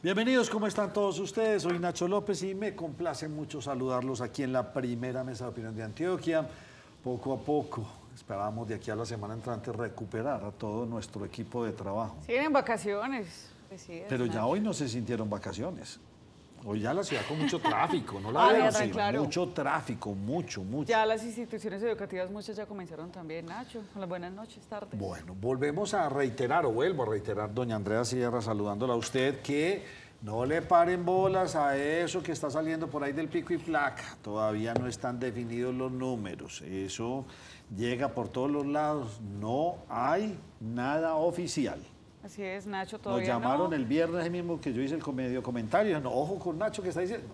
Bienvenidos, ¿cómo están todos ustedes? Soy Nacho López y me complace mucho saludarlos aquí en la primera mesa de opinión de Antioquia. Poco a poco, esperamos de aquí a la semana entrante recuperar a todo nuestro equipo de trabajo. Siguen en vacaciones. Pero ya hoy no se sintieron vacaciones. Hoy ya la ciudad con mucho tráfico, no la vemos, sí, claro. mucho tráfico, mucho. Ya las instituciones educativas muchas ya comenzaron también, Nacho, con las buenas noches, tardes. Bueno, volvemos a reiterar, o vuelvo a reiterar, doña Andrea Sierra, saludándola a usted, que no le paren bolas a eso que está saliendo por ahí del pico y placa. Todavía no están definidos los números. Eso llega por todos los lados. No hay nada oficial. Así es, Nacho, todavía Nos llamaron no. el viernes mismo que yo hice el medio comentario. No, ojo con Nacho que está diciendo.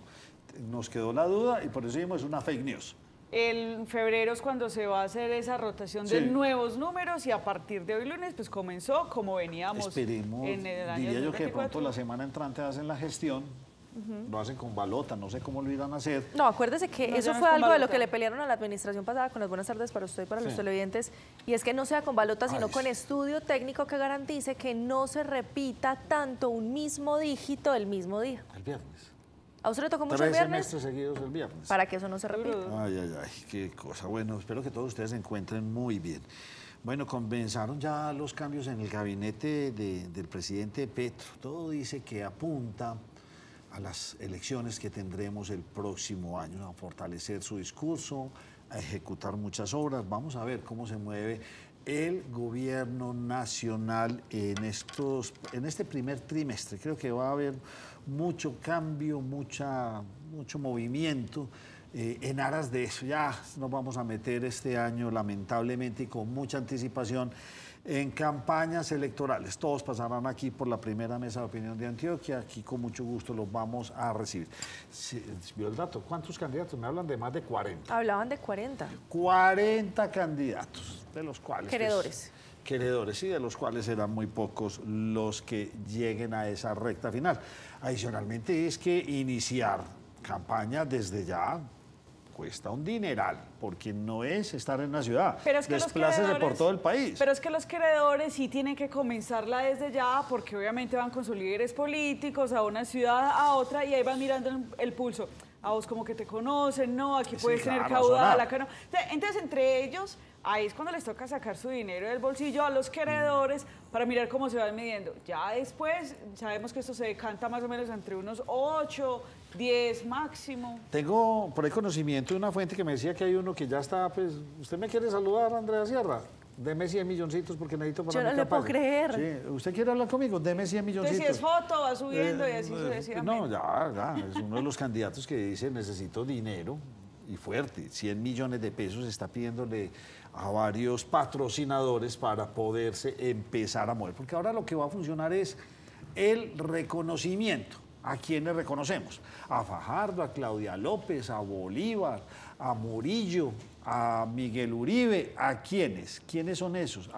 Nos quedó la duda y por eso dijimos es una fake news. En febrero es cuando se va a hacer esa rotación de nuevos números y a partir de hoy lunes pues comenzó como veníamos. Esperemos, en el año diría yo que de 2024. pronto la semana entrante hacen la gestión. Lo hacen con balota, no sé cómo lo irán a hacer. No, acuérdese que No, eso ya no fue es con algo de lo balota. que le pelearon a la administración pasada, con las buenas tardes para usted y para los televidentes, y es que no sea con balota, sino Ay, con sí. estudio técnico que garantice que no se repita tanto un mismo dígito el mismo día. El viernes. ¿A usted le tocó mucho 3 el viernes? semestres seguidos el viernes. Para que eso no se repita. Ay, ay, ay, qué cosa. Bueno, espero que todos ustedes se encuentren muy bien. Bueno, comenzaron ya los cambios en el gabinete del presidente Petro. Todo dice que apunta a las elecciones que tendremos el próximo año, a fortalecer su discurso, a ejecutar muchas obras. Vamos a ver cómo se mueve el gobierno nacional en este primer trimestre. Creo que va a haber mucho cambio, mucho movimiento en aras de eso. Ya nos vamos a meter este año, lamentablemente, y con mucha anticipación, en campañas electorales. Todos pasarán aquí por la primera mesa de opinión de Antioquia. Aquí con mucho gusto los vamos a recibir. ¿Vio el dato? ¿Cuántos candidatos? Me hablan de más de 40. Hablaban de 40. 40 candidatos, de los cuales... Queredores. Queredores, y de los cuales serán muy pocos los que lleguen a esa recta final. Adicionalmente es que iniciar campaña desde ya cuesta un dineral, porque no es estar en la ciudad, Pero es que desplácese por todo el país. Pero es que los queredores sí tienen que comenzarla desde ya, porque obviamente van con sus líderes políticos a una ciudad, a otra, y ahí van mirando el pulso. A vos como que te conocen, ¿no? Aquí Sí, puedes tener claro, caudal, sonar. acá no. Entonces, entre ellos, ahí es cuando les toca sacar su dinero del bolsillo a los queredores para mirar cómo se van midiendo. Ya después, sabemos que esto se decanta más o menos entre unos 8, 10 máximo. Tengo por ahí conocimiento de una fuente que me decía que hay uno que ya está, pues, ¿usted me quiere saludar, Andrea Sierra? Deme 100 milloncitos porque necesito para Yo no mi le puedo campaña. creer. Sí, ¿usted quiere hablar conmigo? Deme 100 milloncitos. Entonces, si es foto, va subiendo y así sucesivamente. No, ya, es uno de los candidatos que dice necesito dinero y fuerte. 100 millones de pesos está pidiéndole a varios patrocinadores para poderse empezar a mover. Porque ahora lo que va a funcionar es el reconocimiento. ¿A quiénes reconocemos? A Fajardo, a Claudia López, a Bolívar, a Murillo, a Miguel Uribe. ¿A quiénes? ¿Quiénes son esos?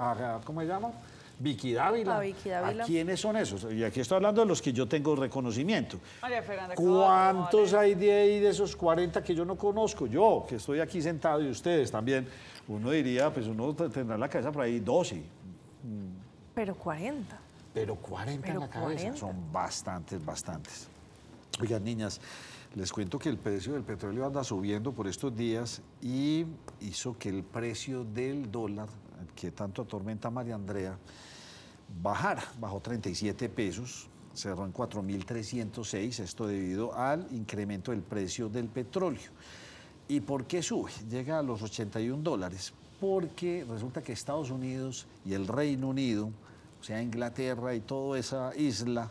¿Cómo se llama? Vicky Dávila. A Vicky Dávila. ¿A quiénes son esos? Y aquí estoy hablando de los que yo tengo reconocimiento. María Fernanda ¿Cuántos Cabal, hay de ahí, de esos 40 que yo no conozco? Yo, que estoy aquí sentado y ustedes también, uno diría, pues uno tendrá en la cabeza por ahí 12. Pero 40. Pero 40 en Pero la cabeza 40. son bastantes. Oigan, niñas, les cuento que el precio del petróleo anda subiendo por estos días y hizo que el precio del dólar, que tanto atormenta a María Andrea, bajó 37 pesos, cerró en 4.306, esto debido al incremento del precio del petróleo. ¿Y por qué sube? Llega a los 81 dólares, porque resulta que Estados Unidos y el Reino Unido, o sea, Inglaterra y toda esa isla,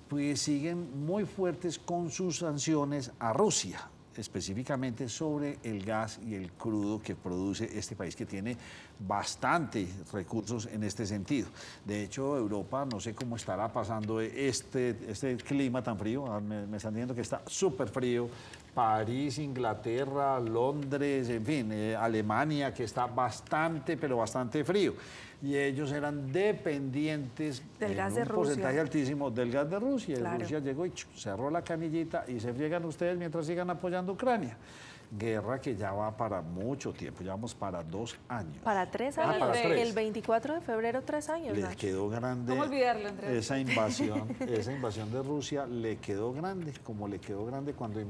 pues siguen muy fuertes con sus sanciones a Rusia, específicamente sobre el gas y el crudo que produce este país, que tiene bastantes recursos en este sentido. De hecho, Europa, no sé cómo estará pasando este clima tan frío, me están diciendo que está súper frío. París, Inglaterra, Londres, en fin, Alemania, que está bastante, pero bastante frío. Y ellos eran dependientes del gas de un Rusia. porcentaje altísimo del gas de Rusia. Claro. Rusia llegó y cerró la canillita y se friegan ustedes mientras sigan apoyando a Ucrania. guerra que ya va para mucho tiempo, ya vamos para 2 años. Para 3 años, para 3. El 24 de febrero 3 años. Le Nacho. quedó grande. ¿Cómo olvidarlo, Andrés? Esa invasión de Rusia le quedó grande, como le quedó grande cuando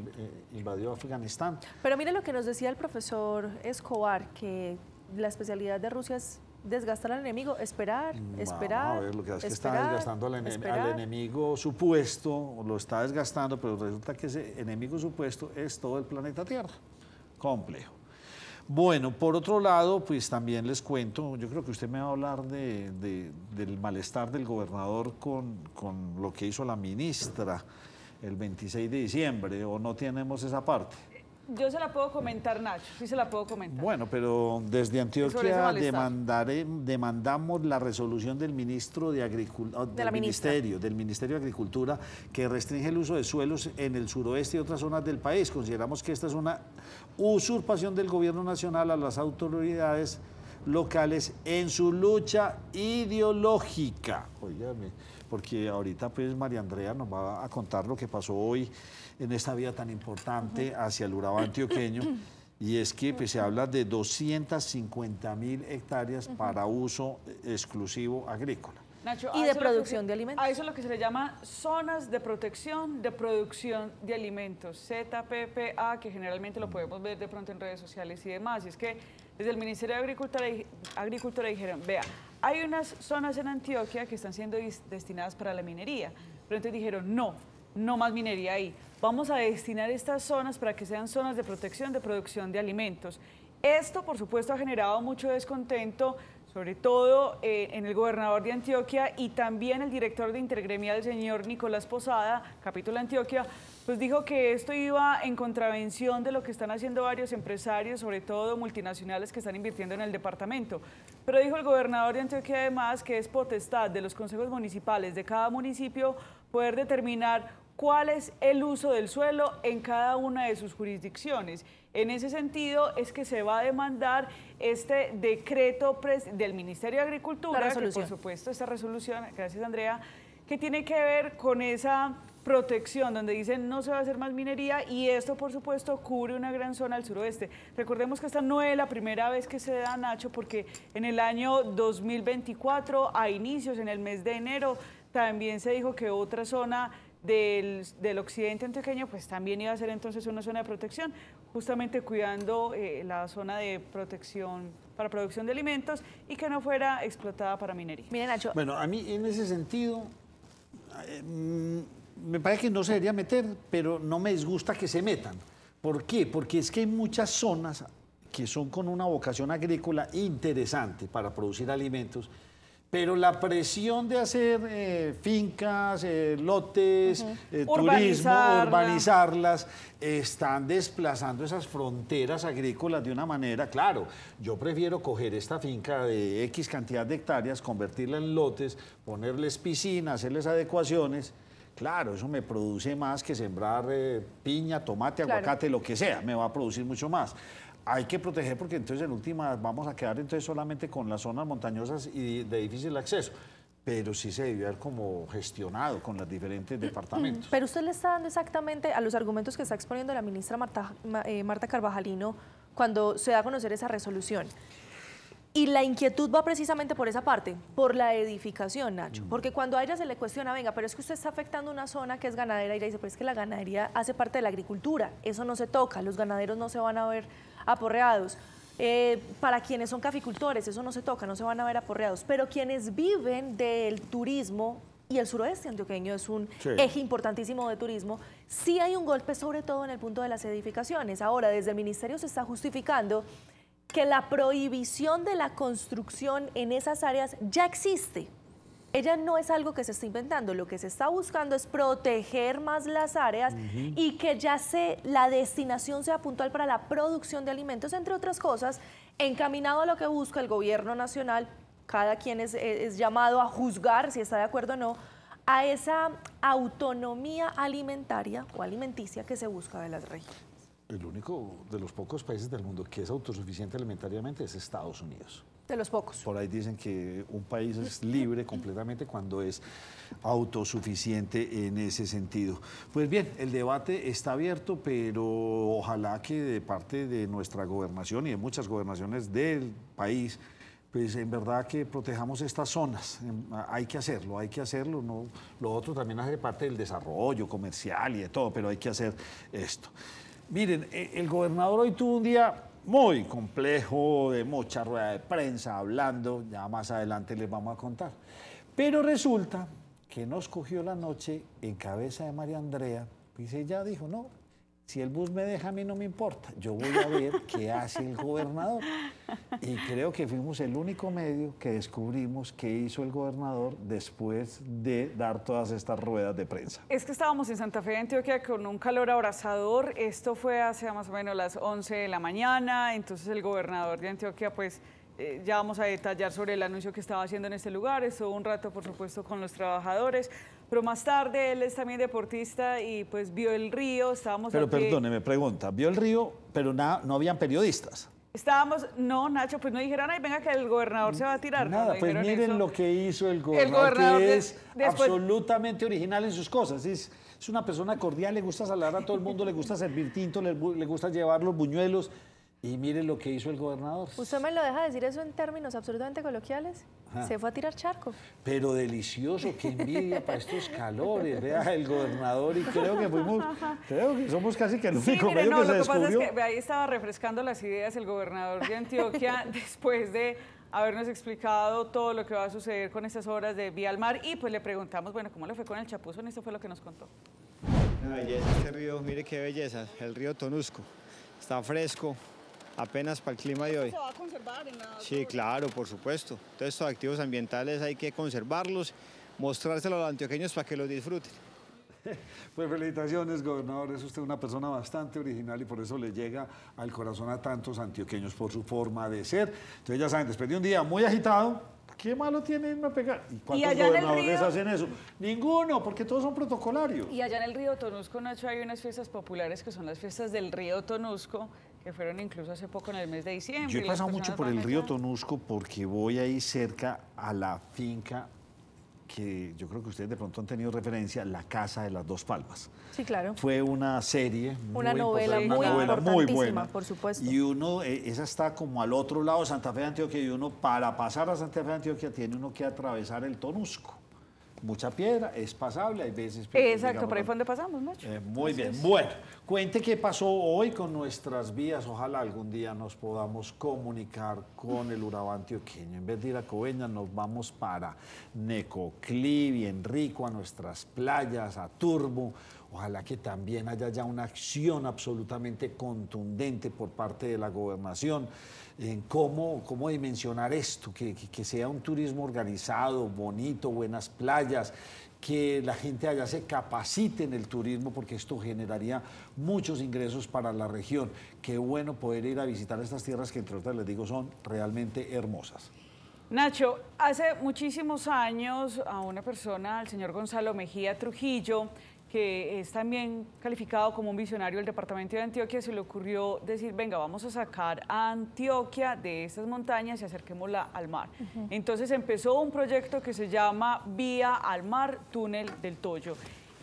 invadió Afganistán. Pero mire lo que nos decía el profesor Escobar, que la especialidad de Rusia es desgastar al enemigo, esperar. Vamos a ver, lo que hace es que está desgastando al enemigo supuesto, lo está desgastando, pero resulta que ese enemigo supuesto es todo el planeta Tierra. Complejo. Bueno, por otro lado, pues también les cuento, yo creo que usted me va a hablar del malestar del gobernador con lo que hizo la ministra el 26 de diciembre, ¿o no tenemos esa parte? Yo se la puedo comentar, Nacho, sí se la puedo comentar. Bueno, pero desde Antioquia demandamos la resolución del ministro de del Ministerio de Agricultura que restringe el uso de suelos en el suroeste y otras zonas del país. Consideramos que esta es una usurpación del gobierno nacional a las autoridades locales en su lucha ideológica. Óigame, porque ahorita pues María Andrea nos va a contar lo que pasó hoy en esta vía tan importante hacia el Urabá antioqueño, y es que pues, se habla de 250.000 hectáreas para uso exclusivo agrícola. Nacho, y de producción de alimentos. A eso es lo que se le llama zonas de protección de producción de alimentos, ZPPA, que generalmente lo podemos ver de pronto en redes sociales y demás. Y es que desde el Ministerio de Agricultura dijeron, vea, hay unas zonas en Antioquia que están siendo destinadas para la minería, pero entonces dijeron, no más minería ahí. Vamos a destinar estas zonas para que sean zonas de protección de producción de alimentos. Esto, por supuesto, ha generado mucho descontento, sobre todo en el gobernador de Antioquia y también el director de Intergremial, el señor Nicolás Posada, capítulo Antioquia, pues dijo que esto iba en contravención de lo que están haciendo varios empresarios, sobre todo multinacionales que están invirtiendo en el departamento. Pero dijo el gobernador de Antioquia además que es potestad de los consejos municipales de cada municipio poder determinar cuál es el uso del suelo en cada una de sus jurisdicciones. En ese sentido es que se va a demandar este decreto del Ministerio de Agricultura, que por supuesto esta resolución, gracias Andrea, que tiene que ver con esa protección, donde dicen no se va a hacer más minería, y esto por supuesto cubre una gran zona al suroeste. Recordemos que esta no es la primera vez que se da, Nacho, porque en el año 2024, a inicios, en el mes de enero, también se dijo que otra zona del occidente antioqueño pues también iba a ser entonces una zona de protección, justamente cuidando la zona de protección para producción de alimentos y que no fuera explotada para minería. Mire, Nacho. Bueno, a mí en ese sentido me parece que no se debería meter, pero no me disgusta que se metan. ¿Por qué? Porque es que hay muchas zonas que son con una vocación agrícola interesante para producir alimentos, pero la presión de hacer fincas, lotes, turismo, urbanizarlas, están desplazando esas fronteras agrícolas de una manera, claro, yo prefiero coger esta finca de X cantidad de hectáreas, convertirla en lotes, ponerles piscina, hacerles adecuaciones. Claro, eso me produce más que sembrar piña, tomate, aguacate, lo que sea, me va a producir mucho más. Hay que proteger porque entonces en última vamos a quedar entonces solamente con las zonas montañosas y de difícil acceso, pero sí se debió haber como gestionado con los diferentes departamentos. Pero usted le está dando exactamente a los argumentos que está exponiendo la ministra Marta Carvajalino cuando se da a conocer esa resolución. Y la inquietud va precisamente por esa parte, por la edificación, Nacho. Porque cuando a ella se le cuestiona, venga, pero es que usted está afectando una zona que es ganadera, y ella dice, pero es que la ganadería hace parte de la agricultura, eso no se toca, los ganaderos no se van a ver aporreados. Para quienes son caficultores, eso no se toca, no se van a ver aporreados. Pero quienes viven del turismo, y el suroeste antioqueño es un eje importantísimo de turismo, sí hay un golpe sobre todo en el punto de las edificaciones. Ahora, desde el ministerio se está justificando que la prohibición de la construcción en esas áreas ya existe. Ella no es algo que se está inventando, lo que se está buscando es proteger más las áreas y que ya la destinación sea puntual para la producción de alimentos, entre otras cosas, encaminado a lo que busca el gobierno nacional, cada quien es llamado a juzgar si está de acuerdo o no, a esa autonomía alimentaria o alimenticia que se busca de las regiones. El único de los pocos países del mundo que es autosuficiente alimentariamente es Estados Unidos. De los pocos. Por ahí dicen que un país es libre completamente cuando es autosuficiente en ese sentido. Pues bien, el debate está abierto, pero ojalá que de parte de nuestra gobernación y de muchas gobernaciones del país, pues en verdad que protejamos estas zonas. Hay que hacerlo. No, lo otro también hace parte del desarrollo comercial y de todo, pero hay que hacer esto. Miren, el gobernador hoy tuvo un día muy complejo, de mucha rueda de prensa, hablando, ya más adelante les vamos a contar. Pero resulta que nos cogió la noche en cabeza de María Andrea, pues ella dijo, no, si el bus me deja a mí no me importa, yo voy a ver qué hace el gobernador. Y creo que fuimos el único medio que descubrimos qué hizo el gobernador después de dar todas estas ruedas de prensa. Es que estábamos en Santa Fe de Antioquia con un calor abrasador. Esto fue hace más o menos las 11 de la mañana. Entonces el gobernador de Antioquia, pues ya vamos a detallar sobre el anuncio que estaba haciendo en este lugar. Estuvo un rato, por supuesto, con los trabajadores. Pero más tarde él es también deportista y pues vio el río. Estábamos Pero aquí. perdone, me pregunta, vio el río, pero no habían periodistas. No, Nacho, pues no dijeron, ay, venga, que el gobernador se va a tirar. Nada, no pues miren eso. lo que hizo el gobernador que es absolutamente original en sus cosas. Es una persona cordial, le gusta saludar a todo el mundo, le gusta servir tinto, le gusta llevar los buñuelos. Y miren lo que hizo el gobernador. ¿Usted me lo deja decir eso en términos absolutamente coloquiales? Ajá. Se fue a tirar charco. Pero delicioso, qué envidia para estos calores. Vea el gobernador y creo que somos casi que el único medio que se descubrió. Lo que pasa es que ahí estaba refrescando las ideas el gobernador de Antioquia después de habernos explicado todo lo que va a suceder con estas obras de Vía al Mar y pues le preguntamos, bueno, ¿cómo le fue con el chapuzón? Esto fue lo que nos contó. Una belleza este río, mire qué belleza, el río Tonusco. Está fresco, apenas para el clima de hoy. ¿Se va a conservar en la... Sí, claro, por supuesto. Todos estos activos ambientales hay que conservarlos, mostrárselos a los antioqueños para que los disfruten. Pues felicitaciones, gobernador, es usted una persona bastante original y por eso le llega al corazón a tantos antioqueños por su forma de ser. Entonces ya saben, después de un día muy agitado, ¿qué malo tiene irme a pegar? ¿Y cuántos gobernadores hacen eso? Ninguno, porque todos son protocolarios. Y allá en el río Tonusco, Nacho, hay unas fiestas populares que son las fiestas del río Tonusco, que fueron incluso hace poco en el mes de diciembre. Yo he pasado mucho por el río Tonusco porque voy ahí cerca a la finca que yo creo que ustedes de pronto han tenido referencia, La Casa de las Dos Palmas. Sí, claro. Fue una serie una novela muy buena, por supuesto. Y uno, esa está como al otro lado de Santa Fe de Antioquia, y uno para pasar a Santa Fe de Antioquia tiene uno que atravesar el Tonusco. Mucha piedra, es pasable, hay veces... Exacto, por ahí fue donde pasamos, Nacho. Muy bien, bueno, cuente qué pasó hoy con nuestras vías, ojalá algún día nos podamos comunicar con el Urabá antioqueño. En vez de ir a Coveñas nos vamos para Necoclí, Bien Rico, a nuestras playas, a Turbo. Ojalá que también haya ya una acción absolutamente contundente por parte de la gobernación en cómo dimensionar esto, que sea un turismo organizado, bonito, buenas playas, que la gente allá se capacite en el turismo porque esto generaría muchos ingresos para la región. Qué bueno poder ir a visitar estas tierras que entre otras les digo son realmente hermosas. Nacho, hace muchísimos años a una persona, al señor Gonzalo Mejía Trujillo, que es también calificado como un visionario del departamento de Antioquia, se le ocurrió decir, venga, vamos a sacar a Antioquia de estas montañas y acerquémosla al mar. Entonces empezó un proyecto que se llama Vía al Mar, Túnel del Toyo.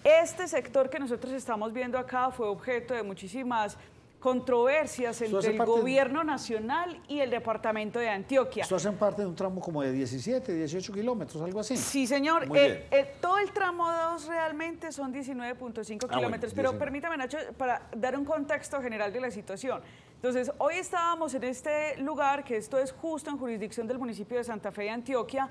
Este sector que nosotros estamos viendo acá fue objeto de muchísimas controversias entre el gobierno nacional y el departamento de Antioquia. Esto hace parte de un tramo como de 17, 18 kilómetros, algo así. Sí, señor. Todo el tramo 2 realmente son 19.5 kilómetros, bueno, pero permítame, Nacho, para dar un contexto general de la situación. Entonces, hoy estábamos en este lugar, que esto es justo en jurisdicción del municipio de Santa Fe de Antioquia,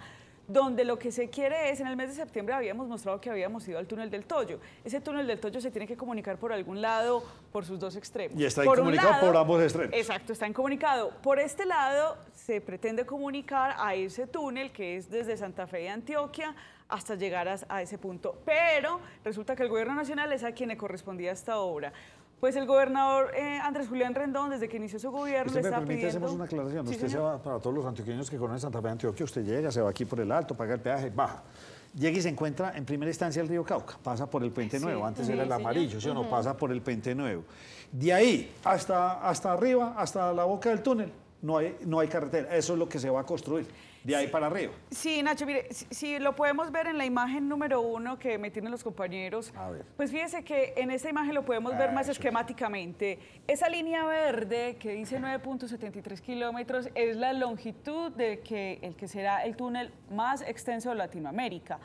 donde lo que se quiere es, en el mes de septiembre habíamos mostrado que habíamos ido al túnel del Toyo. Ese túnel del Toyo se tiene que comunicar por algún lado, por sus dos extremos. Y está comunicado por ambos extremos. Exacto, está incomunicado. Por este lado se pretende comunicar a ese túnel que es desde Santa Fe de Antioquia hasta llegar a ese punto. Pero resulta que el gobierno nacional es a quien le correspondía esta obra. Pues el gobernador Andrés Julián Rendón, desde que inició su gobierno, le está pidiendo... Hacemos una aclaración. Sí, usted señor. se va, para todos los antioqueños que conocen Santa Fe de Antioquia, usted llega, se va aquí por el alto, paga el peaje, baja. llega y se encuentra en primera instancia el río Cauca, pasa por el Puente Nuevo, antes era el amarillo, ¿sí o no? Pasa por el Puente Nuevo. De ahí hasta arriba, hasta la boca del túnel, no hay carretera, eso es lo que se va a construir, de ahí para arriba. Sí, Nacho, mire, si lo podemos ver en la imagen número 1 que me tienen los compañeros, pues fíjese que en esta imagen lo podemos ver más esquemáticamente. Esa línea verde que dice 9.73 kilómetros es la longitud de el que será el túnel más extenso de Latinoamérica.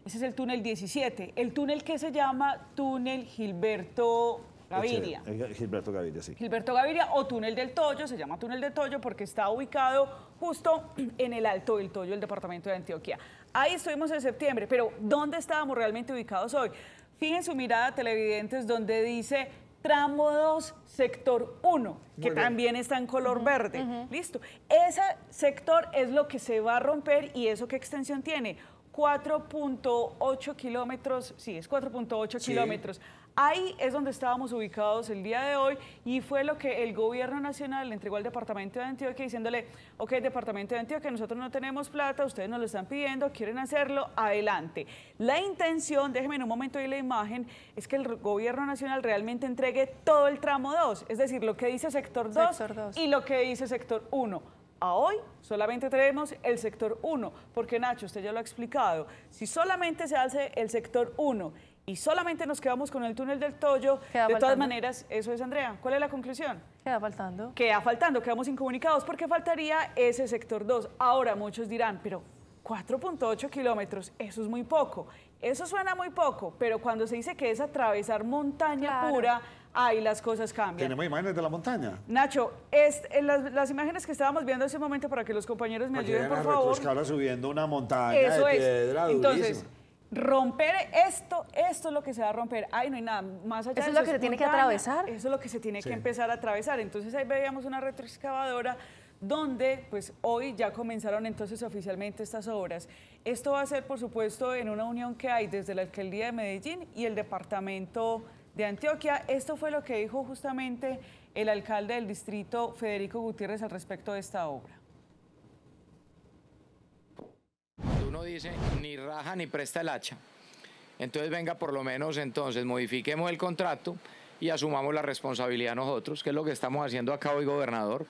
Ese es el túnel 17, el túnel que se llama túnel Gilberto Gaviria. Gilberto Gaviria, sí. Gilberto Gaviria o túnel del Toyo, se llama túnel del Toyo porque está ubicado justo en el Alto del Toyo, el departamento de Antioquia. Ahí estuvimos en septiembre, pero ¿dónde estábamos realmente ubicados hoy? Fíjense su mirada, televidentes, donde dice tramo 2, sector 1, que también está en color verde. Listo. Ese sector es lo que se va a romper y ¿eso qué extensión tiene? 4.8 kilómetros, sí, es 4.8 kilómetros. Ahí es donde estábamos ubicados el día de hoy y fue lo que el gobierno nacional le entregó al departamento de Antioquia diciéndole, ok, departamento de Antioquia, nosotros no tenemos plata, ustedes nos lo están pidiendo, quieren hacerlo, adelante. La intención, déjenme en un momento ahí la imagen, es que el gobierno nacional realmente entregue todo el tramo 2, es decir, lo que dice sector 2 y lo que dice sector 1. A hoy solamente tenemos el sector 1, porque Nacho, usted ya lo ha explicado, si solamente se hace el sector 1 y solamente nos quedamos con el túnel del Toyo, de todas maneras, eso es, Andrea. ¿Cuál es la conclusión? Queda faltando. Queda faltando, quedamos incomunicados porque faltaría ese sector 2. Ahora muchos dirán, pero 4.8 kilómetros, eso es muy poco. Eso suena muy poco, pero cuando se dice que es atravesar montaña pura, ahí las cosas cambian. ¿Tenemos imágenes de la montaña? Nacho, las imágenes que estábamos viendo hace un momento para que los compañeros me ayuden, por favor. Ahora subiendo una montaña eso de es. piedra, Entonces, durísimo. Romper esto es lo que se va a romper. Ay, no hay nada más allá. ¿Eso es lo que se tiene que atravesar? Eso es lo que se tiene que empezar a atravesar. Entonces ahí veíamos una retroexcavadora donde pues hoy ya comenzaron entonces oficialmente estas obras. Esto va a ser, por supuesto, en una unión que hay desde la Alcaldía de Medellín y el Departamento de Antioquia. Esto fue lo que dijo justamente el alcalde del distrito, Federico Gutiérrez, al respecto de esta obra. Uno dice, ni raja ni presta el hacha. Entonces venga, por lo menos entonces modifiquemos el contrato y asumamos la responsabilidad nosotros, que es lo que estamos haciendo acá hoy, gobernador.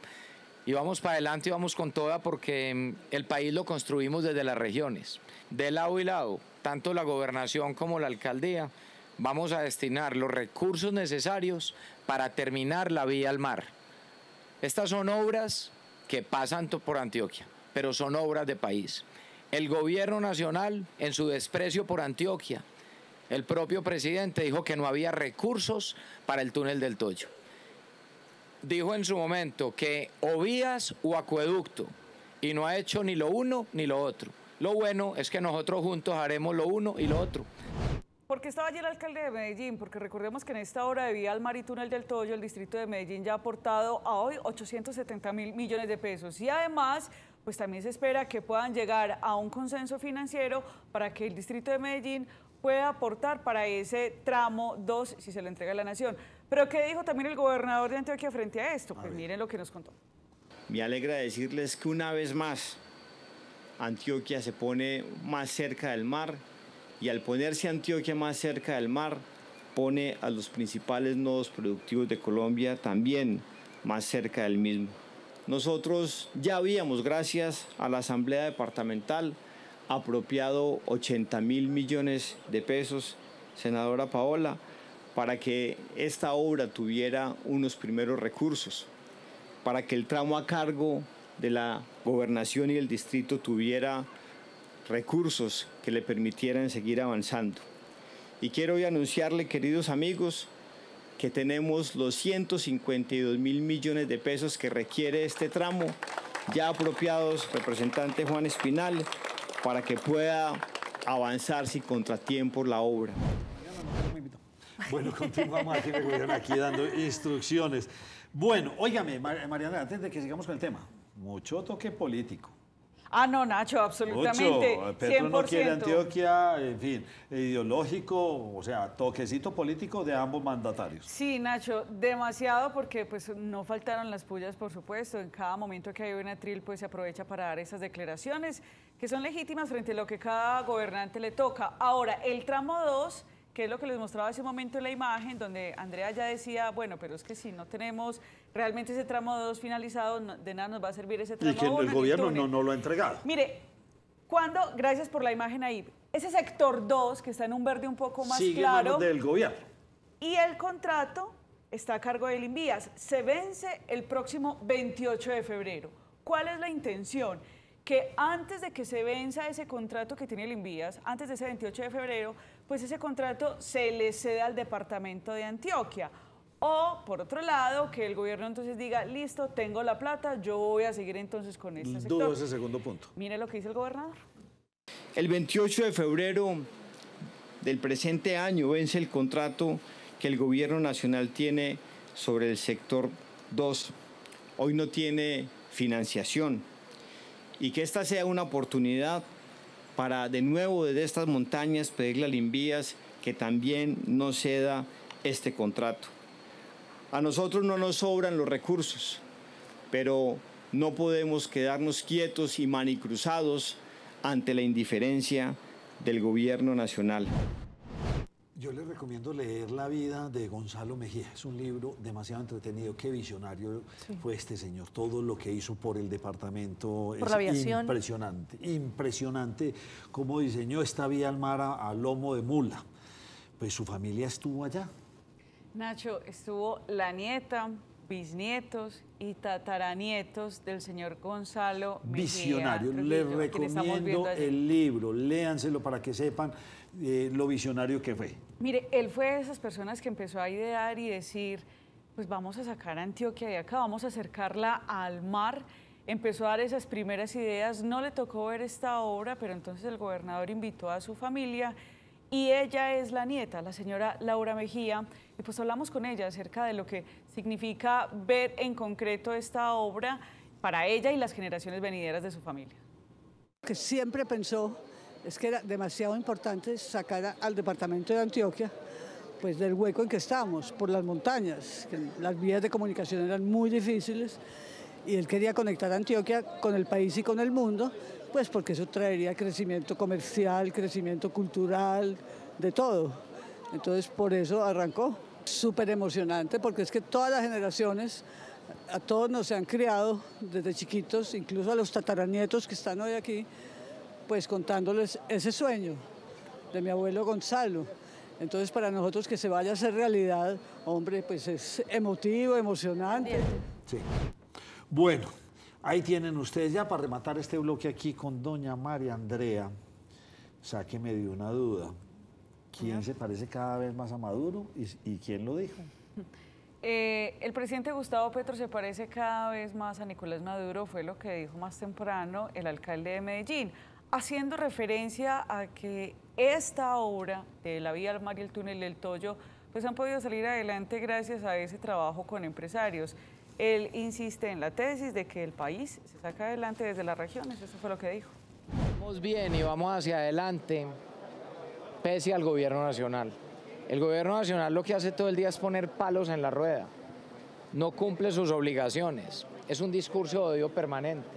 Y vamos para adelante y vamos con toda porque el país lo construimos desde las regiones, de lado y lado, tanto la gobernación como la alcaldía. Vamos a destinar los recursos necesarios para terminar la vía al mar. Estas son obras que pasan por Antioquia, pero son obras de país. El gobierno nacional, en su desprecio por Antioquia, el propio presidente dijo que no había recursos para el túnel del Toyo. Dijo en su momento que o vías o acueducto, y no ha hecho ni lo uno ni lo otro. Lo bueno es que nosotros juntos haremos lo uno y lo otro. ¿Por qué estaba allí el alcalde de Medellín? Porque recordemos que en esta obra de vía al mar y túnel del Toyo, el distrito de Medellín ya ha aportado a hoy 870.000 millones de pesos. Y además, pues también se espera que puedan llegar a un consenso financiero para que el distrito de Medellín pueda aportar para ese tramo 2 si se le entrega a la nación. Pero ¿qué dijo también el gobernador de Antioquia frente a esto? Pues miren lo que nos contó. Me alegra decirles que una vez más Antioquia se pone más cerca del mar y al ponerse Antioquia más cerca del mar pone a los principales nodos productivos de Colombia también más cerca del mismo. Nosotros ya habíamos, gracias a la Asamblea Departamental, apropiado 80.000 millones de pesos, senadora Paola, para que esta obra tuviera unos primeros recursos, para que el tramo a cargo de la gobernación y el distrito tuviera recursos que le permitieran seguir avanzando. Y quiero hoy anunciarle, queridos amigos, que tenemos los 152.000 millones de pesos que requiere este tramo, ya apropiados, representante Juan Espinal, para que pueda avanzar sin contratiempos la obra. Bueno, continuamos aquí dando instrucciones. Bueno, óigame, Mariana, antes de que sigamos con el tema, mucho toque político. Ah, no, Nacho, absolutamente. Mucho. Petro no quiere 100%. Antioquia, en fin, ideológico, o sea, toquecito político de ambos mandatarios. Sí, Nacho, demasiado porque pues no faltaron las pullas, por supuesto. En cada momento que hay un atril, pues se aprovecha para dar esas declaraciones que son legítimas frente a lo que cada gobernante le toca. Ahora, el tramo 2, que es lo que les mostraba hace un momento en la imagen, donde Andrea ya decía, bueno, pero es que si no tenemos realmente ese tramo 2 finalizado, de nada nos va a servir ese tramo 1. Y que el gobierno no lo ha entregado. Mire, gracias por la imagen ahí, ese sector 2, que está en un verde un poco más Sigue claro, en manos del gobierno. y el contrato está a cargo del Invías. Se vence el próximo 28 de febrero. ¿Cuál es la intención? Que antes de que se venza ese contrato que tiene el Invías, antes de ese 28 de febrero, pues ese contrato se le cede al departamento de Antioquia. O, por otro lado, que el gobierno entonces diga, listo, tengo la plata, yo voy a seguir entonces con este sector. Dudo ese segundo punto. Mire lo que dice el gobernador. El 28 de febrero del presente año vence el contrato que el gobierno nacional tiene sobre el sector 2. Hoy no tiene financiación. Y que esta sea una oportunidad para de nuevo desde estas montañas pedirle al Invías que también nos ceda este contrato. A nosotros no nos sobran los recursos, pero no podemos quedarnos quietos y manicruzados ante la indiferencia del gobierno nacional. Yo les recomiendo leer La vida de Gonzalo Mejía. Es un libro demasiado entretenido. Qué visionario fue este señor. Todo lo que hizo por el departamento por es la aviación. impresionante. Impresionante cómo diseñó esta vía al mar a lomo de mula. Pues su familia estuvo allá. Nacho, estuvo la nieta, bisnietos y tataranietos del señor Gonzalo Mejía. Visionario. Trujillo, Les a quien estamos recomiendo viendo allí. el libro. Léanselo para que sepan lo visionario que fue. Mire, él fue de esas personas que empezó a idear y decir, pues vamos a sacar a Antioquia de acá, vamos a acercarla al mar. Empezó a dar esas primeras ideas, no le tocó ver esta obra, pero entonces el gobernador invitó a su familia y ella es la nieta, la señora Laura Mejía, y pues hablamos con ella acerca de lo que significa ver en concreto esta obra para ella y las generaciones venideras de su familia. Que siempre pensó es que era demasiado importante sacar al departamento de Antioquia pues del hueco en que estábamos, por las montañas, que las vías de comunicación eran muy difíciles y él quería conectar a Antioquia con el país y con el mundo, pues porque eso traería crecimiento comercial, crecimiento cultural, de todo. Entonces por eso arrancó. Súper emocionante porque es que todas las generaciones, a todos nos han criado desde chiquitos, incluso a los tataranietos que están hoy aquí, pues contándoles ese sueño de mi abuelo Gonzalo. Entonces para nosotros que se vaya a hacer realidad, hombre, pues es emotivo, emocionante. Sí. Bueno, ahí tienen ustedes ya para rematar este bloque aquí con doña María Andrea. Sáqueme de una duda. ¿Quién se parece cada vez más a Maduro y quién lo dijo? El presidente Gustavo Petro se parece cada vez más a Nicolás Maduro, fue lo que dijo más temprano el alcalde de Medellín, haciendo referencia a que esta obra de la vía al mar y el túnel del Toyo pues han podido salir adelante gracias a ese trabajo con empresarios. Él insiste en la tesis de que el país se saca adelante desde las regiones, eso fue lo que dijo. Vamos bien y vamos hacia adelante, pese al gobierno nacional. El gobierno nacional lo que hace todo el día es poner palos en la rueda, no cumple sus obligaciones, es un discurso de odio permanente.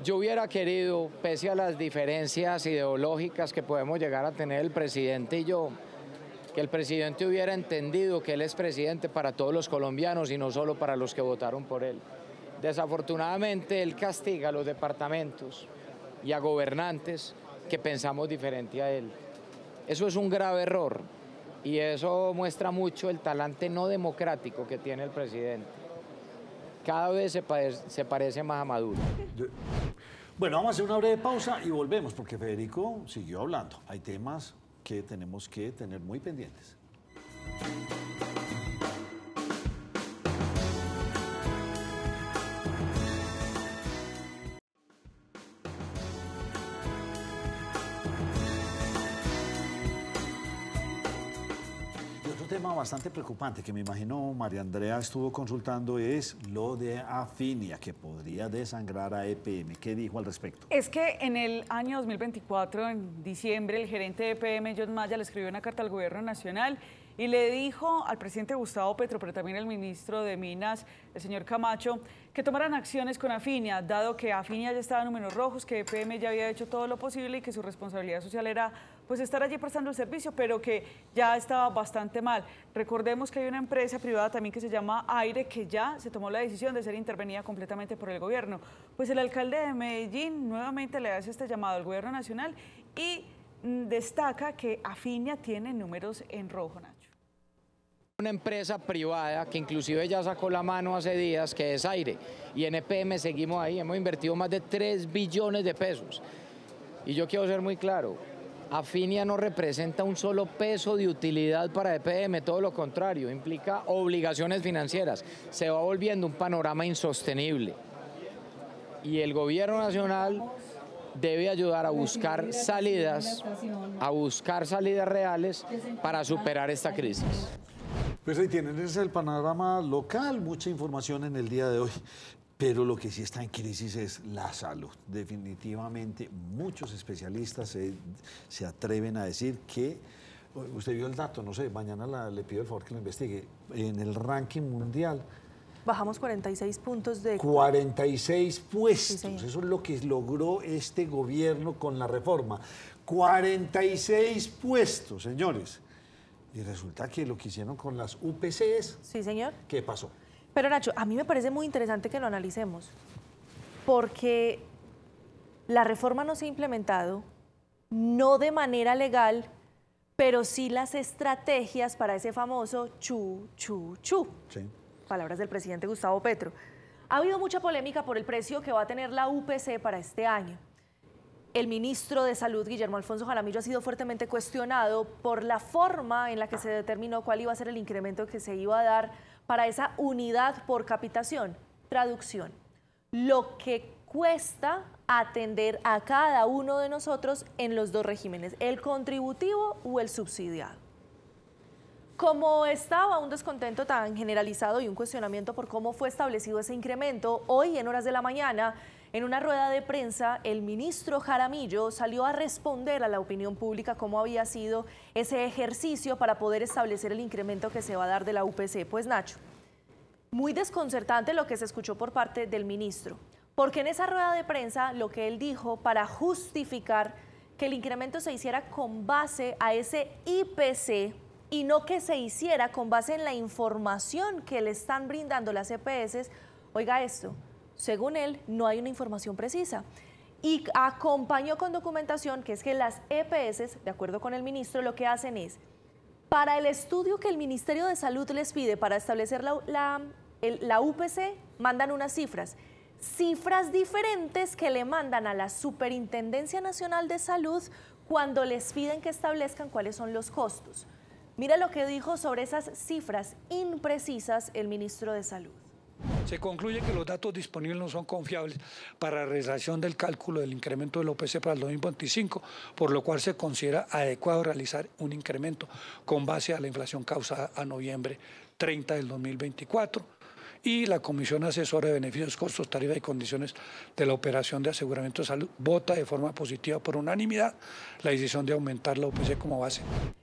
Yo hubiera querido, pese a las diferencias ideológicas que podemos llegar a tener el presidente y yo, que el presidente hubiera entendido que él es presidente para todos los colombianos y no solo para los que votaron por él. Desafortunadamente, él castiga a los departamentos y a gobernantes que pensamos diferente a él. Eso es un grave error y eso muestra mucho el talante no democrático que tiene el presidente. Cada vez se parece más a Maduro. Bueno, vamos a hacer una breve pausa y volvemos, porque Federico siguió hablando. Hay temas que tenemos que tener muy pendientes. tema bastante preocupante que me imagino María Andrea estuvo consultando es lo de Afinia, que podría desangrar a EPM. ¿Qué dijo al respecto? Es que en el año 2024, en diciembre, el gerente de EPM, John Maya, le escribió una carta al gobierno nacional y le dijo al presidente Gustavo Petro, pero también al ministro de Minas, el señor Camacho, que tomaran acciones con Afinia, dado que Afinia ya estaba en números rojos, que EPM ya había hecho todo lo posible y que su responsabilidad social era pues estar allí prestando el servicio, pero que ya estaba bastante mal. Recordemos que hay una empresa privada también que se llama Aire, que ya se tomó la decisión de ser intervenida completamente por el gobierno. Pues el alcalde de Medellín nuevamente le hace este llamado al gobierno nacional y destaca que Afinia tiene números en rojo, Nacho. Una empresa privada que inclusive ya sacó la mano hace días, que es Aire, y en EPM seguimos ahí, hemos invertido más de 3 billones de pesos. Y yo quiero ser muy claro, Afinia no representa un solo peso de utilidad para EPM, todo lo contrario, implica obligaciones financieras, se va volviendo un panorama insostenible. Y el gobierno nacional debe ayudar a buscar salidas reales para superar esta crisis. Pues ahí tienen, ese es el panorama local, mucha información en el día de hoy, pero lo que sí está en crisis es la salud. Definitivamente muchos especialistas se atreven a decir que, usted vio el dato, no sé, mañana le pido el favor que lo investigue, en el ranking mundial. Bajamos 46 puntos de... 46 puestos, Sí, eso es lo que logró este gobierno con la reforma. 46 puestos, señores. Y resulta que lo que hicieron con las UPCs, Sí, señor. ¿qué pasó? Pero Nacho, a mí me parece muy interesante que lo analicemos, porque la reforma no se ha implementado, no de manera legal, pero sí las estrategias para ese famoso chu, chu, chu. Sí. Palabras del presidente Gustavo Petro. Ha habido mucha polémica por el precio que va a tener la UPC para este año. El ministro de Salud, Guillermo Alfonso Jaramillo, ha sido fuertemente cuestionado por la forma en la que se determinó cuál iba a ser el incremento que se iba a dar para esa unidad por capitación. Traducción, lo que cuesta atender a cada uno de nosotros en los dos regímenes, el contributivo o el subsidiado. Como estaba un descontento tan generalizado y un cuestionamiento por cómo fue establecido ese incremento, hoy en horas de la mañana, en una rueda de prensa, el ministro Jaramillo salió a responder a la opinión pública cómo había sido ese ejercicio para poder establecer el incremento que se va a dar de la UPC. Pues Nacho, muy desconcertante lo que se escuchó por parte del ministro, porque en esa rueda de prensa lo que él dijo para justificar que el incremento se hiciera con base a ese IPC y no que se hiciera con base en la información que le están brindando las EPS, oiga esto, según él, no hay una información precisa. Y acompañó con documentación que es que las EPS, de acuerdo con el ministro, lo que hacen es, para el estudio que el Ministerio de Salud les pide para establecer la UPC, mandan unas cifras diferentes que le mandan a la Superintendencia Nacional de Salud cuando les piden que establezcan cuáles son los costos. Mira lo que dijo sobre esas cifras imprecisas el ministro de Salud. Se concluye que los datos disponibles no son confiables para la realización del cálculo del incremento del OPC para el 2025, por lo cual se considera adecuado realizar un incremento con base a la inflación causada a noviembre 30 del 2024. Y la Comisión Asesora de Beneficios, Costos, Tarifas y Condiciones de la Operación de Aseguramiento de Salud vota de forma positiva por unanimidad la decisión de aumentar la OPC como base.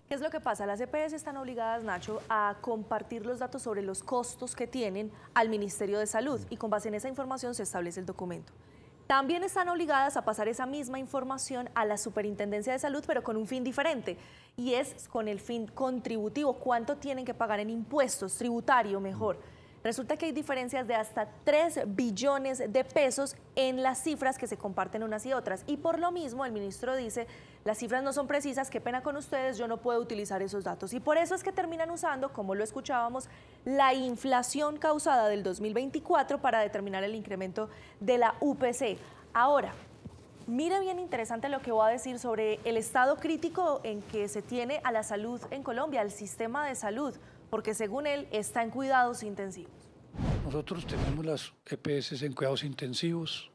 ¿Qué es lo que pasa? Las EPS están obligadas, Nacho, a compartir los datos sobre los costos que tienen al Ministerio de Salud y con base en esa información se establece el documento. También están obligadas a pasar esa misma información a la Superintendencia de Salud, pero con un fin diferente, y es con el fin contributivo, cuánto tienen que pagar en impuestos, tributario mejor. Resulta que hay diferencias de hasta 3 billones de pesos en las cifras que se comparten unas y otras. Y por lo mismo el ministro dice, las cifras no son precisas, qué pena con ustedes, yo no puedo utilizar esos datos. Y por eso es que terminan usando, como lo escuchábamos, la inflación causada del 2024 para determinar el incremento de la UPC. Ahora, mire bien interesante lo que voy a decir sobre el estado crítico en que se tiene a la salud en Colombia, al sistema de salud, porque según él está en cuidados intensivos. Nosotros tenemos las EPS en cuidados intensivos,